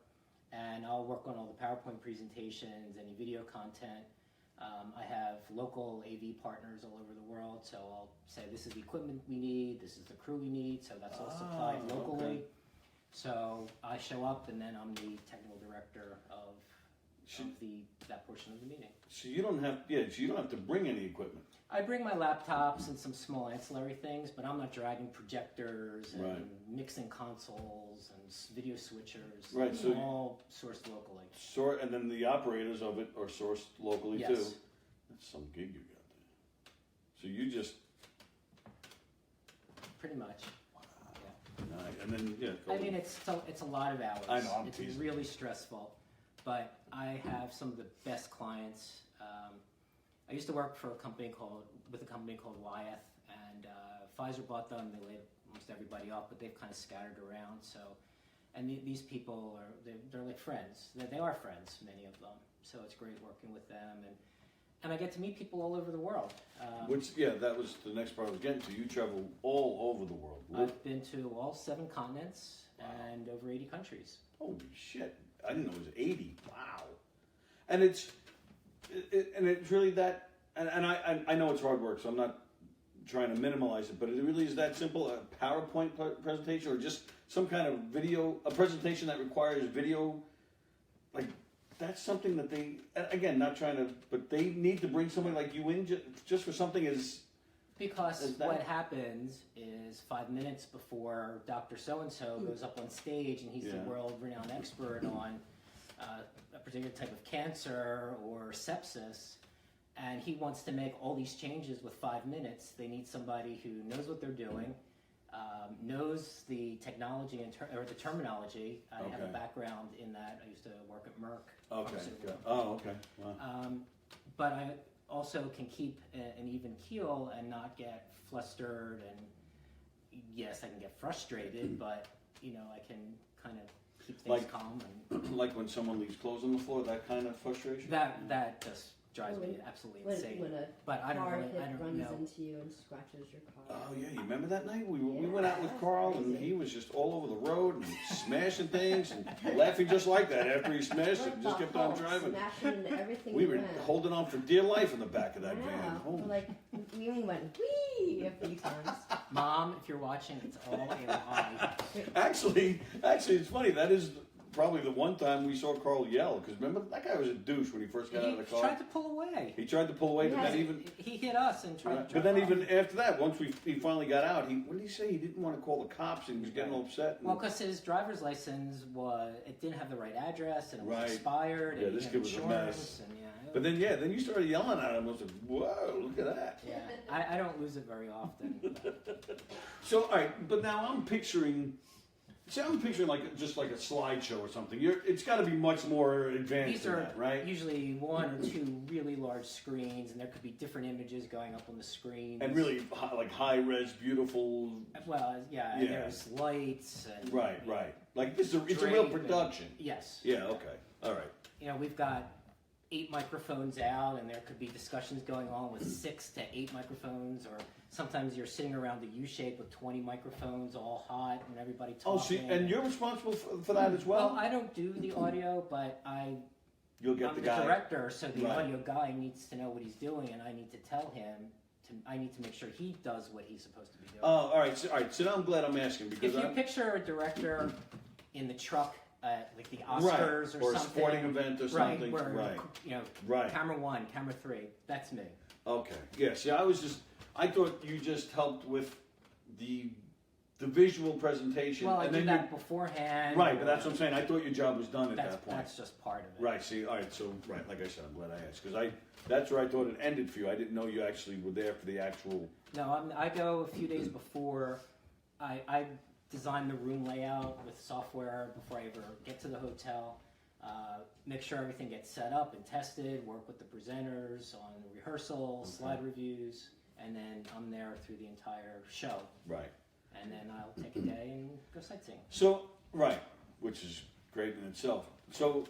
And I'll work on all the PowerPoint presentations, any video content. I have local AV partners all over the world, so I'll say this is the equipment we need, this is the crew we need, so that's all supplied locally. Okay. So I show up, and then I'm the technical director of that portion of the meeting. So you don't have, so you don't have to bring any equipment. I bring my laptops and some small ancillary things, but I'm not dragging projectors and Right. mixing consoles and video switchers. Right, so all sourced locally. And then the operators of it are sourced locally Yes. too. That's some gig you got there. So you just Pretty much. and then go I with mean, it. it's a lot of hours. I know, I'm It's teasing. really stressful, but I have some of the best clients. I used to work for a company called Wyeth, and Pfizer bought them. They laid almost everybody off, but they've kind of scattered around. So, and these people they're like friends. They are friends, many of them. So it's great working with them, and I get to meet people all over the world. That was the next part I was getting to. You travel all over the world. I've been to all 7 continents and over 80 countries. Holy shit! I didn't know it was 80. Wow. And it's really that. And I know it's hard work, so I'm not trying to minimize it. But it really is that simple. A PowerPoint presentation, or just some kind of a presentation that requires video, like. That's something that they, again, not trying to, but they need to bring somebody like you in just for something Because what happens is 5 minutes before Dr. So-and-so goes up on stage and he's the world-renowned expert on a particular type of cancer or sepsis, and he wants to make all these changes with 5 minutes. They need somebody who knows what they're doing, knows the technology or the terminology. I have a background in that. I used to work at Merck. Okay. Oh, okay. Wow. But I also can keep an even keel and not get flustered. And yes, I can get frustrated, but I can kind of keep things calm. And like when someone leaves clothes on the floor, that kind of frustration. That just drives me absolutely insane. When a but I don't car runs know. into you and scratches your car. Oh yeah, you remember that night? We went out with Carl, and he was just all over the road and smashing things and laughing just like that after he smashed it. And just kept on driving. Smashing everything. We were holding on for dear life in the back of that van. We're like, we only went wee a few times. Mom, if you're watching, it's all a lie. Actually, it's funny. That is probably the one time we saw Carl yell, because remember, that guy was a douche when he first got out of the car. He tried to pull away. He tried to pull away, but then he hit us and tried to but then drive even off. after that, once he finally got out, what did he say? He didn't want to call the cops, and he was getting all upset. Well, because his driver's license it didn't have the right address, and it was expired. Yeah, and this he kid had was a insurance, mess. And But then you started yelling at him. I was like, whoa, look at that. Yeah, I don't lose it very often. So, all right, but now I'm picturing just like a slideshow or something. It's got to be much more advanced than that, right? Usually 1 or 2 really large screens, and there could be different images going up on the screen. And really like high-res, beautiful. Well, yeah. There's lights. And, right. Like it's a real production. Yes. Yeah. Okay. All right. We've got 8 microphones out, and there could be discussions going on with 6 to 8 microphones, or sometimes you're sitting around the U-shape with 20 microphones, all hot, and everybody talking. Oh, and you're responsible for that as well? Well, I don't do the audio, but You'll get I'm the the guy. director, so the audio guy needs to know what he's doing, and I need to tell him. I need to make sure he does what he's supposed to be doing. Oh, all right. So now I'm glad I'm asking, because if you picture a director in the truck, like the Oscars or a something, sporting event or something, where, camera 1, camera 3, that's me. Okay. Yeah. See, I thought you just helped with the visual presentation. Well, I and do then that beforehand. Right, but that's what I'm saying. I thought your job was done at that point. That's just part of it. Right. See, all right. So, like I said, I'm glad I asked, because that's where I thought it ended for you. I didn't know you actually were there for the actual. No, I go a few days before. I design the room layout with software before I ever get to the hotel. Make sure everything gets set up and tested. Work with the presenters on rehearsals, slide reviews, and then I'm there through the entire show. Right. And then I'll take a day and go sightseeing. So, right, which is great in itself. So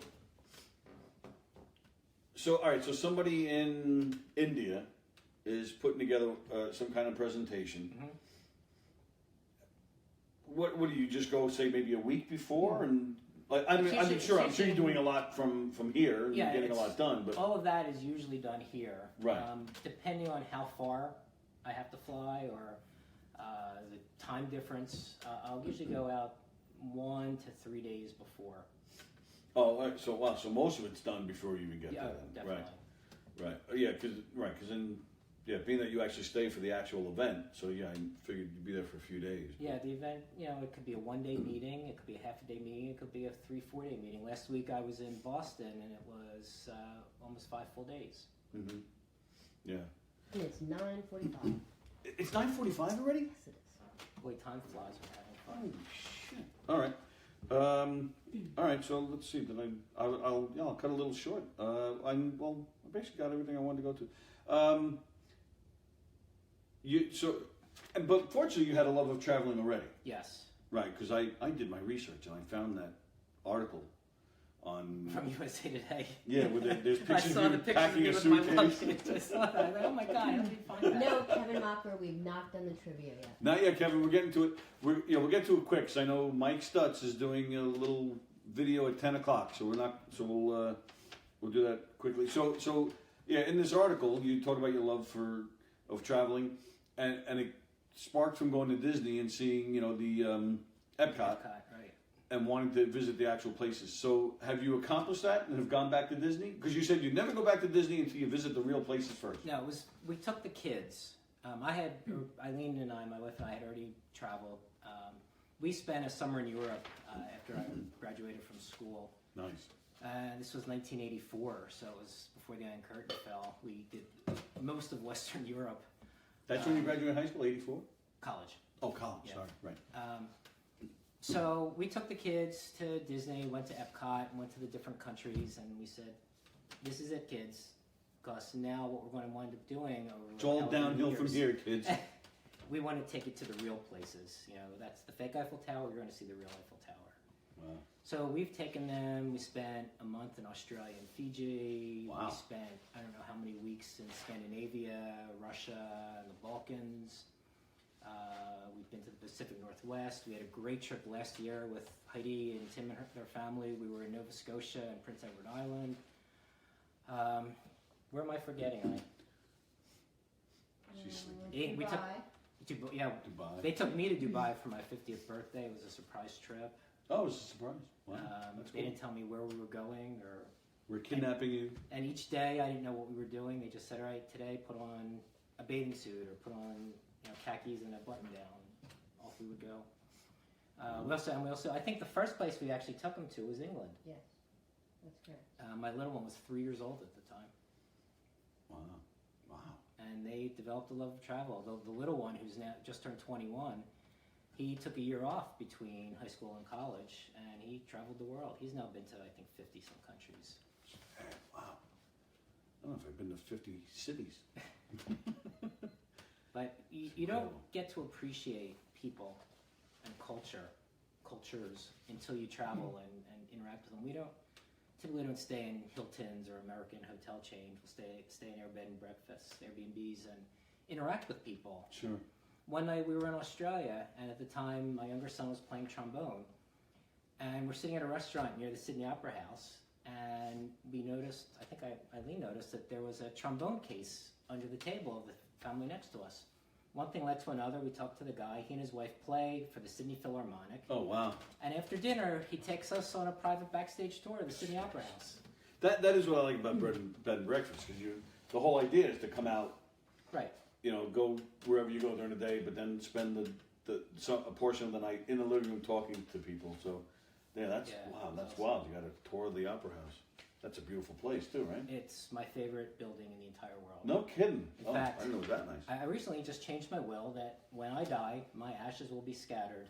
all right, so somebody in India is putting together some kind of presentation. Mm-hmm. What do you just go, say, maybe a week before? And I'm sure you're doing a lot from here and getting a lot done. But all of that is usually done here. Right. Depending on how far I have to fly or the time difference, I'll usually go out 1 to 3 days before. Oh, all right, so wow, so most of it's done before you even get Yeah, there. Then. definitely. Right. Yeah, because then, yeah, being that you actually stay for the actual event, so yeah, I figured you'd be there for a few days. Yeah, the event, it could be a 1 day meeting, it could be a half a day meeting, it could be a 3-4 day meeting. Last week I was in Boston and it was almost 5 full days. Mm-hmm. Yeah. And it's 9:45. It's 9:45 already? Yes, it is. Boy, time flies when having fun. Holy shit! All right. All right. So let's see. Then I'll cut a little short. I basically got everything I wanted to go to. But fortunately, you had a love of traveling already, Yes. right? Because I did my research and I found that article on From USA Today. there's I pictures saw of the you pictures of packing me a with my suitcase. luggage. I saw that. I was like, oh my god, how did you find that? No, Kevin Mocker, we've not done the trivia yet. Not yet, Kevin. We're getting to it. We'll get to it quick. Cause I know Mike Stutz is doing a little video at 10 o'clock. So we'll do that quickly. So yeah, in this article you talk about your love of traveling, and it sparked from going to Disney and seeing the Epcot, Right. and wanting to visit the actual places. So have you accomplished that and have gone back to Disney? Because you said you'd never go back to Disney until you visit the real places first. No, we took the kids. Eileen and my wife and I had already traveled. We spent a summer in Europe after I graduated from school. Nice. This was 1984, so it was before the Iron Curtain fell. We did most of Western Europe. That's when you graduated high school, 84? College. Oh, college, Yeah. sorry, right. So we took the kids to Disney, went to Epcot, went to the different countries, and we said, this is it, kids. Because now what we're going to wind up doing over It's all however many downhill from years, here, kids. we want to take it to the real places. That's the fake Eiffel Tower. You're going to see the real Eiffel Tower. Wow. So we've taken them. We spent a month in Australia and Fiji. Wow. We spent I don't know how many weeks in Scandinavia, Russia, and the Balkans. We've been to the Pacific Northwest. We had a great trip last year with Heidi and Tim and their family. We were in Nova Scotia and Prince Edward Island. Where am I forgetting? She's sleeping. We took Dubai. They took me to Dubai for my 50th birthday. It was a surprise trip. Oh, it was a surprise. Wow, that's They cool. didn't tell me where we were going or. We're kidnapping you. And each day I didn't know what we were doing. They just said, all right, today put on a bathing suit or put on khakis and a button down. Off we would go. We also, I think the first place we actually took them to was England. Yes, that's correct. My little one was 3 years old at the time. Wow. And they developed a love of travel. The little one, who's now just turned 21, he took a year off between high school and college, and he traveled the world. He's now been to, I think, 50-some countries. Wow. I don't know if I've been to 50 cities. But you don't get to appreciate people and cultures until you travel and interact with them. We typically don't stay in Hiltons or American hotel chains. We'll stay in our bed and breakfasts, Airbnbs, and interact with people. Sure. One night we were in Australia, and at the time my younger son was playing trombone, and we're sitting at a restaurant near the Sydney Opera House, and we noticed, I think Eileen noticed, that there was a trombone case under the table of the family next to us. One thing led to another. We talked to the guy. He and his wife played for the Sydney Philharmonic. Oh, wow. And after dinner, he takes us on a private backstage tour of the Sydney Opera House. That is what I like about bed and breakfast, because the whole idea is to come out, Right. Go wherever you go during the day, but then spend a portion of the night in the living room talking to people. So, that's awesome. wild. You got a tour of the Opera House. That's a beautiful place too, right? It's my favorite building in the entire world. No kidding. In fact, I didn't know it was that nice. I recently just changed my will that when I die, my ashes will be scattered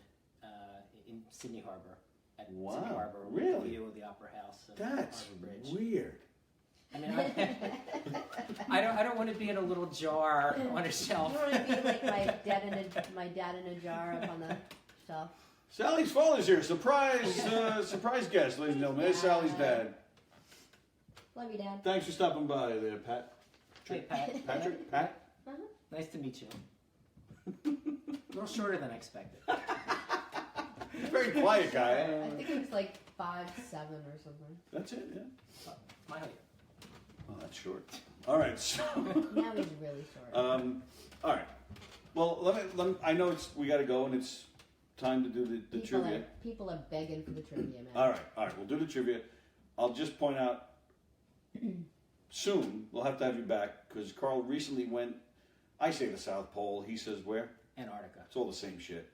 in Sydney Harbor. At Sydney Harbor, with Really? a view of the Opera House and That's Harbor Bridge. weird. I mean, I don't want to be in a little jar on a You shelf. want to be like my dad in a jar up on the shelf. Sally's father's here. Surprise guest, ladies and gentlemen. There's Sally's dad. Love you, Dad. Thanks for stopping by there, Pat. Hey, Pat. Patrick? Pat? Nice to meet you. A little shorter than I expected. Very quiet guy. I think it was like 5'7" or something. That's it, yeah. My height. Oh, that's short. All right, so. Now he's really short. All right. Well, let me, I know we got to go, and it's time to do the trivia. People are begging for the trivia, man. All right, we'll do the trivia. I'll just point out soon we'll have to have you back because Carl recently went. I say the South Pole. He says where? Antarctica. It's all the same shit.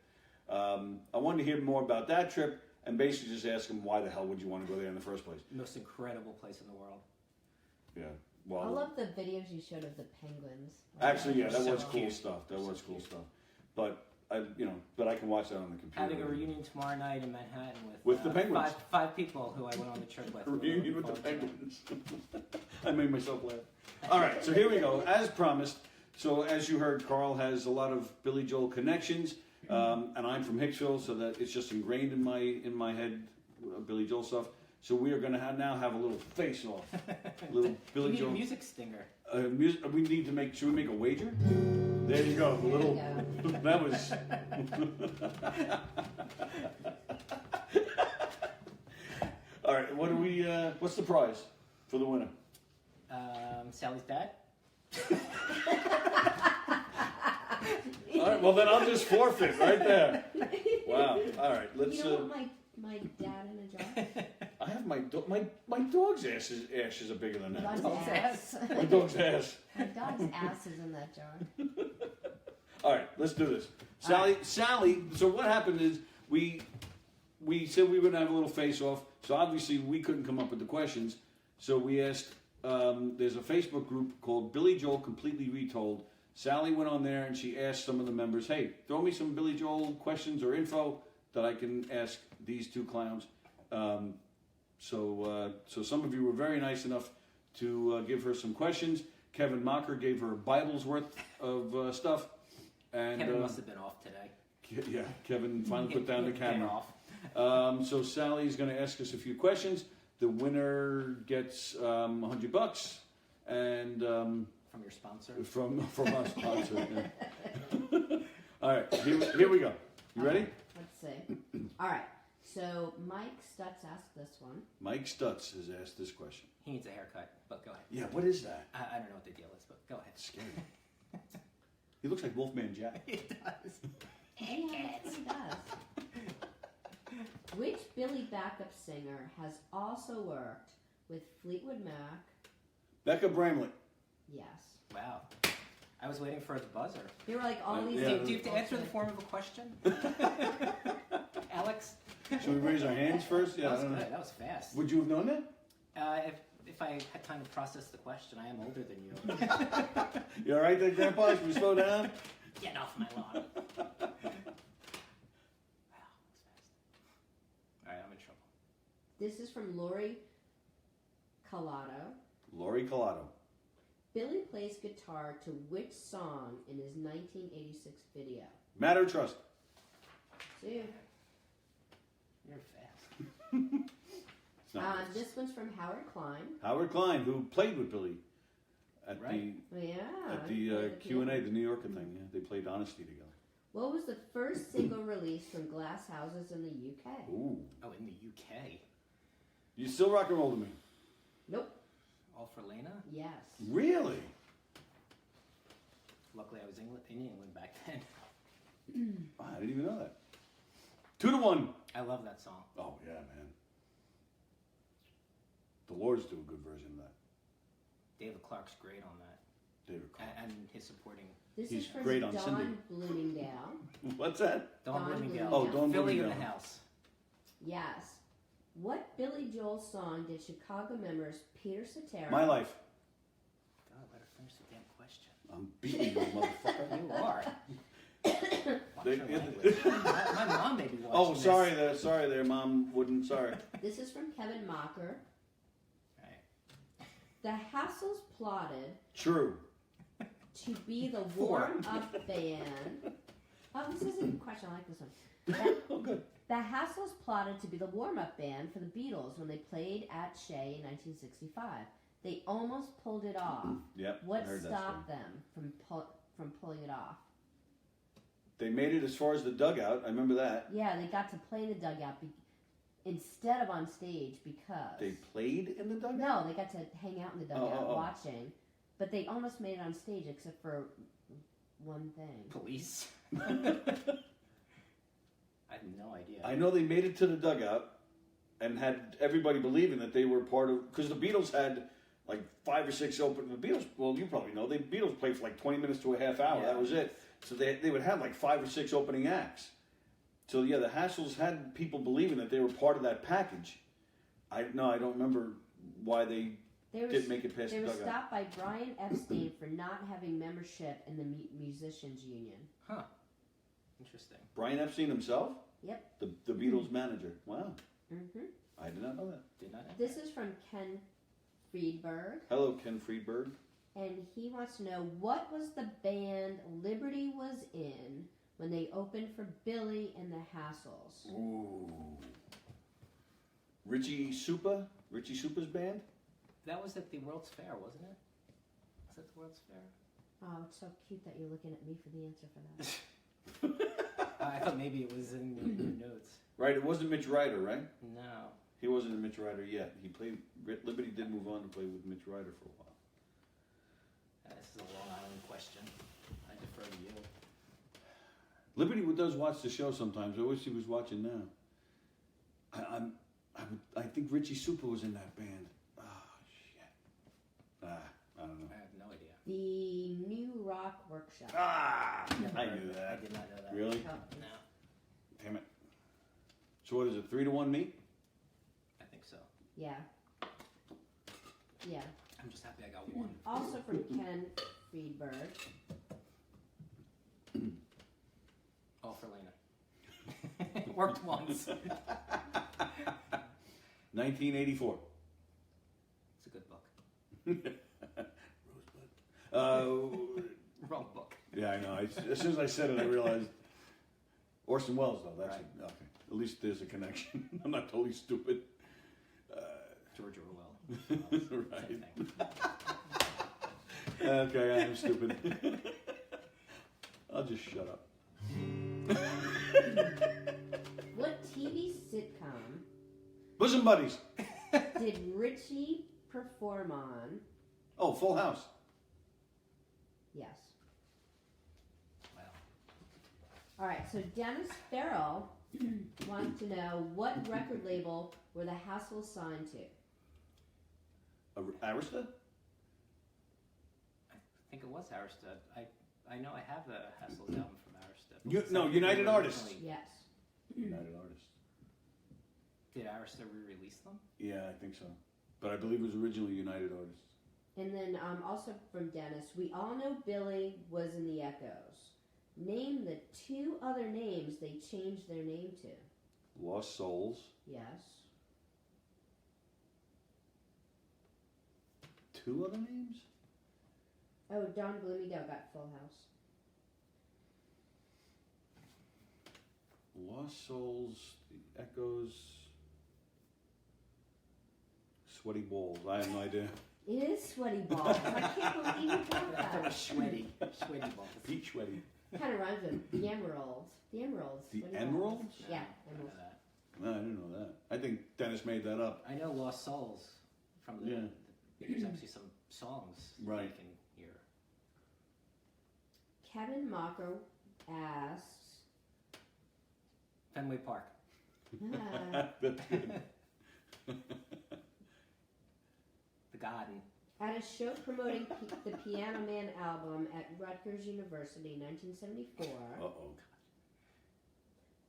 I wanted to hear more about that trip and basically just ask him why the hell would you want to go there in the first place? Most incredible place in the world. Yeah. I Well, love the videos you showed of the penguins. actually, yeah, that So was cool cute. stuff. That So was cool cute. stuff. But I can watch that on the computer. Having a reunion tomorrow night in Manhattan With the Penguins. Five people who I went on the trip with. A reunion with the Looking forward to that. Penguins. I made myself laugh. All right, so here we go. As promised, so as you heard, Carl has a lot of Billy Joel connections, and I'm from Hicksville, so that it's just ingrained in my head, Billy Joel stuff. So we are going to now have a little face-off, little Billy You need Joel. a music stinger. We need to make. Should we make a wager? There you go. A little. That was. All right. What do we? What's the prize for the winner? Sally's dad. All right. Well, then I'll just forfeit right there. Wow. All right. Let's. You don't want my dad in a jar? I have my dog's ashes are bigger than My that. dog's ass. My dog's ass. My dog's ass is in that jar. All right, let's do this. Sally, so what happened is we said we were going to have a little face-off, so obviously we couldn't come up with the questions, so we asked, there's a Facebook group called Billy Joel Completely Retold. Sally went on there and she asked some of the members, hey, throw me some Billy Joel questions or info that I can ask these two clowns. So some of you were very nice enough to give her some questions. Kevin Mocker gave her a Bible's worth of stuff. And, Kevin must have been off today. Yeah, Kevin finally put down the Get camera. off. So Sally's going to ask us a few questions. The winner gets $100, and From your sponsor. from our sponsor. Yeah. All right, here we go. You ready? Let's see. All right. So Mike Stutz asked this one. Mike Stutz has asked this question. He needs a haircut, but go ahead. Yeah, what is that? I don't know what the deal is, but go ahead. It's scary. He looks like Wolfman Jack. It does. Yeah, he does. Which Billy backup singer has also worked with Fleetwood Mac? Becca Bramlett. Yes. Wow. I was waiting for the buzzer. They were like all these. Yeah. Do you have to answer the form of a question? Alex? Should we raise our hands first? Yeah, That I was don't good. know. That was fast. Would you have known that? If I had time to process the question, I am older than you. You all right there, Grandpa? Should we slow down? Get off my lawn. Wow, that was fast. All right, I'm in trouble. This is from Lori Collado. Lori Collado. Billy plays guitar to which song in his 1986 video? Matter of Trust. See you. You're fast. It's not This one's from Howard Klein. Howard Klein, who played with Billy at Right. Yeah. the Q&A, the New Yorker thing. Yeah, they played Honesty together. What was the first single released from Glass Houses in the UK? Ooh. Oh, in the UK. You still rock and roll to me? Nope. All for Lena? Yes. Really? Luckily, I was in England back then. Oh, I didn't even know that. 2-1. I love that song. Oh, yeah, man. The Lords do a good version of that. David Clark's great on that. David Clark. And his supporting. This He's is from great on Don Cindy. Bloomingdale. What's that? Dawn Dawn Bloomingdale. Oh, Dawn Philly in Bloomingdale. the house. Yes. What Billy Joel song did Chicago members Peter Cetera? My Life. God, let her finish the damn question. I'm beating you, motherfucker. You are. Watch They- your language. My mom may be watching Oh, this. sorry there, Mom Wooden. Sorry. This is from Kevin Mocker. Right. The Hassles plotted True. to be the warm-up band. Oh, this is a good question. I like this one. Oh, good. The Hassles plotted to be the warm-up band for the Beatles when they played at Shea in 1965. They almost pulled it off. Yep. I What heard that stopped story. them from pulling it off? They made it as far as the dugout. I remember that. Yeah, they got to play in the dugout instead of on stage because They played in the dugout? no, they got to hang out in the dugout oh. watching, but they almost made it on stage except for one thing. Police. I have no idea. I know they made it to the dugout and had everybody believing that they were part of, because the Beatles had like 5 or 6 open. The Beatles, well, you probably know, the Beatles played for like 20 minutes to a half hour. Yeah. That was it. So they would have like 5 or 6 opening acts. So yeah, the Hassles had people believing that they were part of that package. I don't remember why they didn't make it past They the were dugout. stopped by Brian Epstein for not having membership in the musicians union. Huh. Interesting. Brian Epstein himself? Yep. The Beatles manager. Wow. Mm-hmm. I did not know that. Did not know. This is from Ken Friedberg, Hello, Ken Friedberg. and he wants to know what was the band Liberty was in when they opened for Billy and the Hassles. Ooh. Richie Supa's band? That was at the World's Fair, wasn't it? Was that the World's Fair? Oh, it's so cute that you're looking at me for the answer for that. I thought maybe it was in your notes. Right, it wasn't Mitch Ryder, right? No. He wasn't a Mitch Ryder yet. He played. Liberty did move on to play with Mitch Ryder for a while. This is a Long Island question. I defer to you. Liberty does watch the show sometimes. I wish he was watching now. I think Richie Supa was in that band. Oh shit. I don't know. I have no idea. The New Rock Workshop. I Never knew heard- that. I did not know that. Really? Oh, No. Damn it. So what is it? 3-1 me? I think so. yeah. Yeah. I'm just happy I got one. Also from Ken Friedberg. Oh, for Lena. Worked once. 1984. It's a good book. Rosebud. Wrong book. Yeah, I know. As soon as I said it, I realized Orson Welles, though. That's Right. okay. At least there's a connection. I'm not totally stupid. George Orwell. Right. Same thing. Okay, I am stupid. I'll just shut up. What TV sitcom Bosom Buddies. did Richie perform on? Oh, Full House. Yes. Wow. All right, so Dennis Farrell wants to know what record label were the Hassles signed to? Arista? I think it was Arista. I know I have the Hassles album from Arista. No, United Artists. Yes. United Artists. Did Arista re-release them? Yeah, I think so. But I believe it was originally United Artists. And then also from Dennis, we all know Billy was in the Echoes. Name the 2 other names they changed their name to. Lost Souls. Yes. 2 other names? Oh, Don Bloomingdale got Full House. Lost Souls, The Echoes, Sweaty Balls. I have no idea. It is Sweaty Balls. I can't believe you got I thought it that. was Sweaty. Sweaty balls. Pete Sweaty. Kind of rhymes with the Emeralds. The Emeralds. The Sweaty Emeralds? Balls. Yeah, I know Emeralds. that. No, I didn't know that. I think Dennis made that up. I know Lost Souls from the. Yeah. There's actually some songs Right. you can hear. Kevin Mocker asks, Fenway Park. That's good. The Garden. at a show promoting the Piano Man album at Rutgers University, 1974, Uh-oh.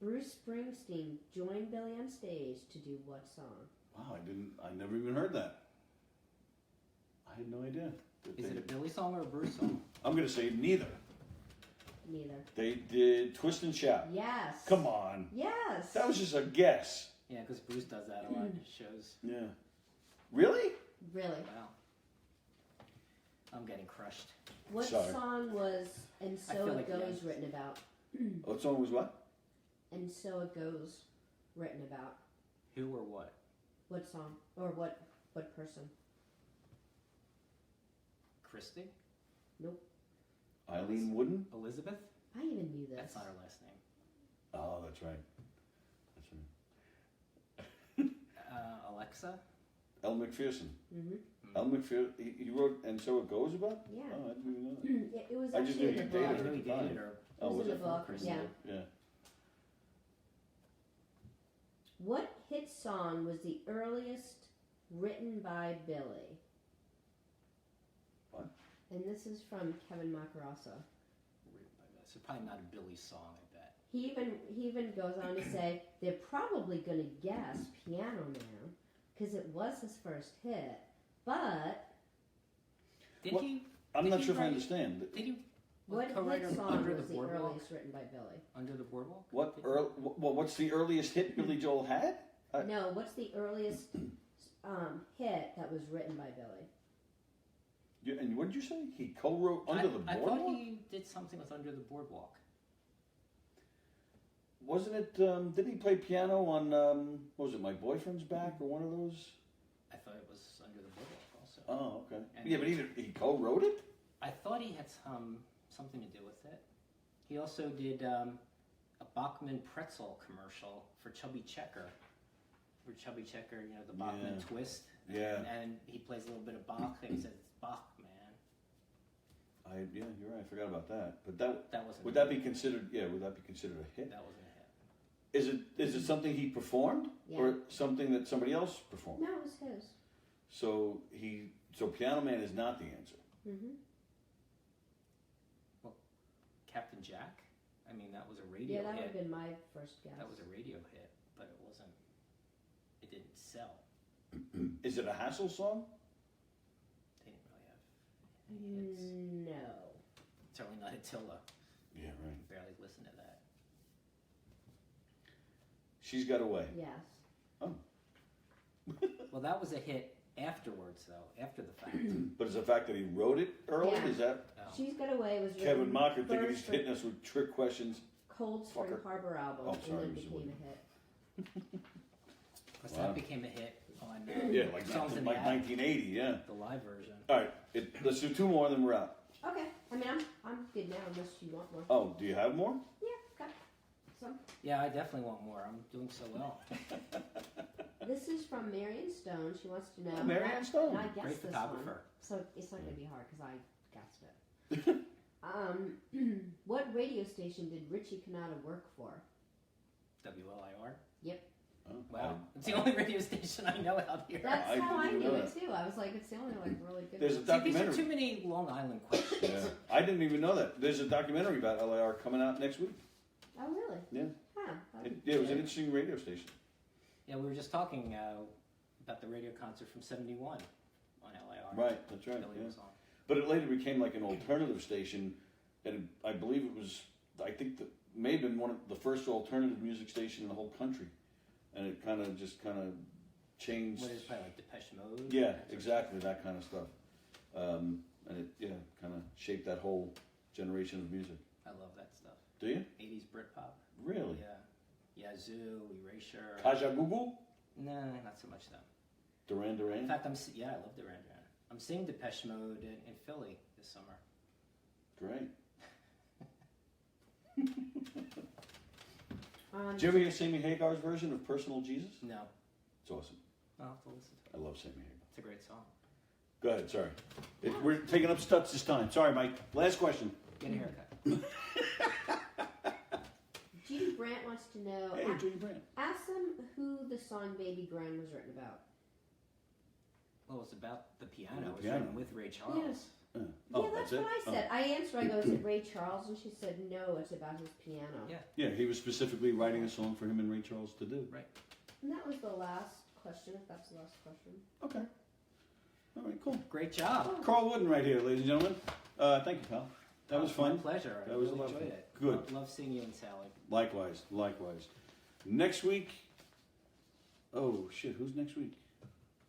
Bruce Springsteen joined Billy on stage to do what song? Wow, I never even heard that. I had no idea. Is it a Billy song or a Bruce song? I'm going to say neither. Neither. They did Twist and Shout. Yes. Come on. Yes. That was just a guess. Yeah, because Bruce does that a lot in his shows. Yeah. Really? Really. Wow. I'm getting crushed. What Sorry. song was And I So feel It like Goes yes. written about? What song was what? And So It Goes written about? Who or what? What song? Or what person? Christy? Nope. Eileen Wooden? Elizabeth? I even knew this. That's not her last name. Oh, that's right. That's right. Alexa? El McPherson. Mm-hmm. El McPherson. He wrote And So It Goes about? Yeah. Oh, I didn't even know that. It was I just actually knew in the you I dated book. her. knew he dated her. Oh, It was was in it? the book, Christy? yeah. Yeah. What hit song was the earliest written by Billy? What? And this is from Kevin Macarosa. So probably not a Billy song, I bet. He even goes on to say they're probably going to guess Piano Man because it was his first hit, but Did What? he? I'm Did not he sure if I write- understand. Did he? what co-write hit song Under was the the Boardwalk? earliest written by Billy? Under the Boardwalk? What? Did he? What's the earliest hit Billy Joel had? No, what's the earliest hit that was written by Billy? And what did you say? He co-wrote Under the I Boardwalk? thought he did something with Under the Boardwalk. Wasn't it? Didn't he play piano on? What was it? My Boyfriend's Back or one of those? I thought it was Under the Boardwalk also. Oh, okay. And Yeah, but he co-wrote it. I thought he had something to do with it. He also did a Bachman pretzel commercial for Chubby Checker. For Chubby Checker, you know, the Bachman Yeah. twist. Yeah. And he plays a little bit of Bach, and he says, it's Bach, man. Yeah, you're right. I forgot about that. But that That wasn't would that be considered? Yeah, would that be considered a hit? That wasn't a hit. Is it something he performed Yeah. or something that somebody else performed? No, it was his. So Piano Man is not the answer. Mm-hmm. Captain Jack? I mean, that was a radio Yeah, that would have hit. been my first guess. That was a radio hit, but it wasn't. It didn't sell. Is it a Hassel song? They didn't really have any hits. No. Certainly not Attila. Yeah, right. Barely listened to that. She's Got Away. Yes. Well, that was a hit afterwards, though, after the fact. But is the fact that he wrote it early? Yeah. Is that She's Got Away was Kevin written Mocker thinking he's first hitting us with trick questions? Cold Spring Fucker. Harbor album, Oh, and sorry, then Mr. became Woodin. a hit. Because Wow. that became a hit on Yeah, like Songs in the like Attic, 1980. Yeah. the live version. All right, let's do two more, and then we're out. Okay. I mean, I'm good now unless you want more. Oh, do you have more? Yeah, got some. Yeah, I definitely want more. I'm doing so well. This is from Marion Stone. She wants to know. Oh, Marion Stone. And I guessed Great this photographer. one, so it's not going to be hard because I guessed it. What radio station did Richie Cannata work for? WLIR? Yep. Oh, Wow. It's the only radio station I know out here. That's I how I didn't knew know it too. I was like, it's the only like really good. There's a one. See, these are documentary. too many Long Island questions. Yeah, I didn't even know that. There's a documentary about LAR coming out next week. Oh really? Yeah. Huh. It was an interesting radio station. Yeah, we were just talking about the radio concert from '71 on LIR. Right, that's right. Billy Yeah. was on. But it later became like an alternative station, and I believe it was. I think that may have been one of the first alternative music station in the whole country, and it kind of changed. What is it, probably like Depeche Mode? Yeah, That sort of exactly that kind of stuff, and it kind of shaped that whole generation of music. I love that stuff. Do you 80s Britpop. really? Yeah. Yazoo, Erasure. Kaja Gugu, Nah, not so much them. Duran In Duran. fact, I love Duran Duran. I'm seeing Depeche Mode in Philly this summer. Great. Did you ever hear Sammy Hagar's version of Personal Jesus? No, It's awesome. I'll have to listen to it. I love Sammy Hagar. It's a great song. Go ahead, sorry. We're taking up Stutz this time. Sorry, Mike. Last question. Get a haircut. Judy Brandt wants to know. Hey, Judy Brandt. Ask them who the song "Baby Grown" was written about. Well, it's about the piano. The It was piano. written with Ray Charles. Yes. Oh, Yeah, that's it? what I said. I answered. I go, "Is it Ray Charles?" And she said, "No, it's about his piano." Yeah. Yeah, he was specifically writing a song for him and Ray Charles to do. And that was the last question. If that's the last question. Okay. All right, cool. Great job. Carl Woodin right here, ladies and gentlemen. Thank you, pal. That was My fun. pleasure. I That was really a lot of enjoyed fun. it. Good. Love seeing you and Sally. Likewise, likewise. Next week. Oh, shit, who's next week?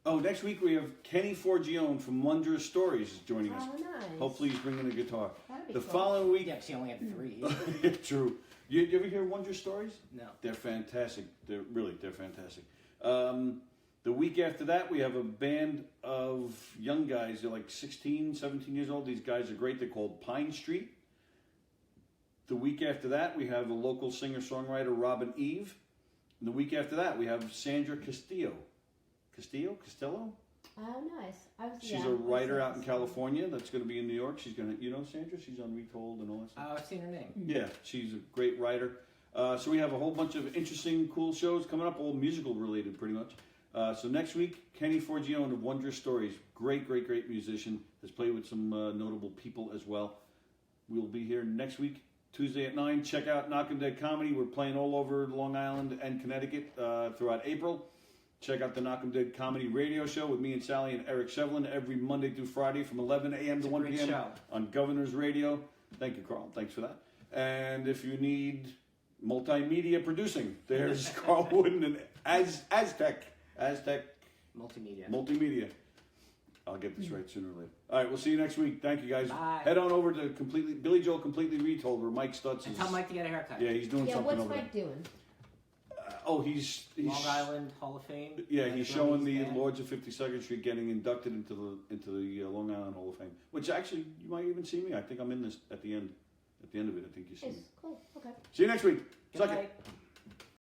Oh, next week we have Kenny Forgione from Wondrous Stories is joining us. Oh, nice. Hopefully he's bringing a guitar. That'd be The cool. following week. Yeah, she only had 3. True. You ever hear Wondrous Stories? No. They're fantastic. They're fantastic. The week after that, we have a band of young guys. They're like 16, 17 years old. These guys are great. They're called Pine Street. The week after that, we have a local singer-songwriter, Robin Eve. And the week after that, we have Sandra Castillo. Costello? Oh, nice. She's a writer out in California that's going to be in New York. She's going to, you know Sandra? She's on Retold and all that stuff. I've seen her name. Yeah, she's a great writer. So we have a whole bunch of interesting, cool shows coming up, all musical related pretty much. So next week, Kenny Forgione of Wondrous Stories. Great musician. Has played with some notable people as well. We'll be here next week, Tuesday at 9. Check out Knockem Dead Comedy. We're playing all over Long Island and Connecticut throughout April. Check out the Knockem Dead Comedy radio show with me and Sally and Eric Shevlin every Monday through Friday from 11 a.m. to 1 p.m. show. on Governor's Radio. Thank you, Carl. Thanks for that. And if you need multimedia producing, there's Carl Woodin and Aztec Multimedia. I'll get this right sooner or later. All right, we'll see you next week. Thank you, guys. Bye. Head on over to Billy Joel Completely Retold, where Mike Stutz And is. tell Mike to get a haircut. Yeah, he's doing Yeah, something what's over Mike doing? there. He's Long Island Hall of Fame. Yeah, That's he's where showing the at. Lords of 52nd Street getting inducted into the Long Island Hall of Fame. Which actually, you might even see me. I think I'm in this at the end. At the end of it, I think you see me. Nice. Cool. Okay. See you next week. Good Suck it. night.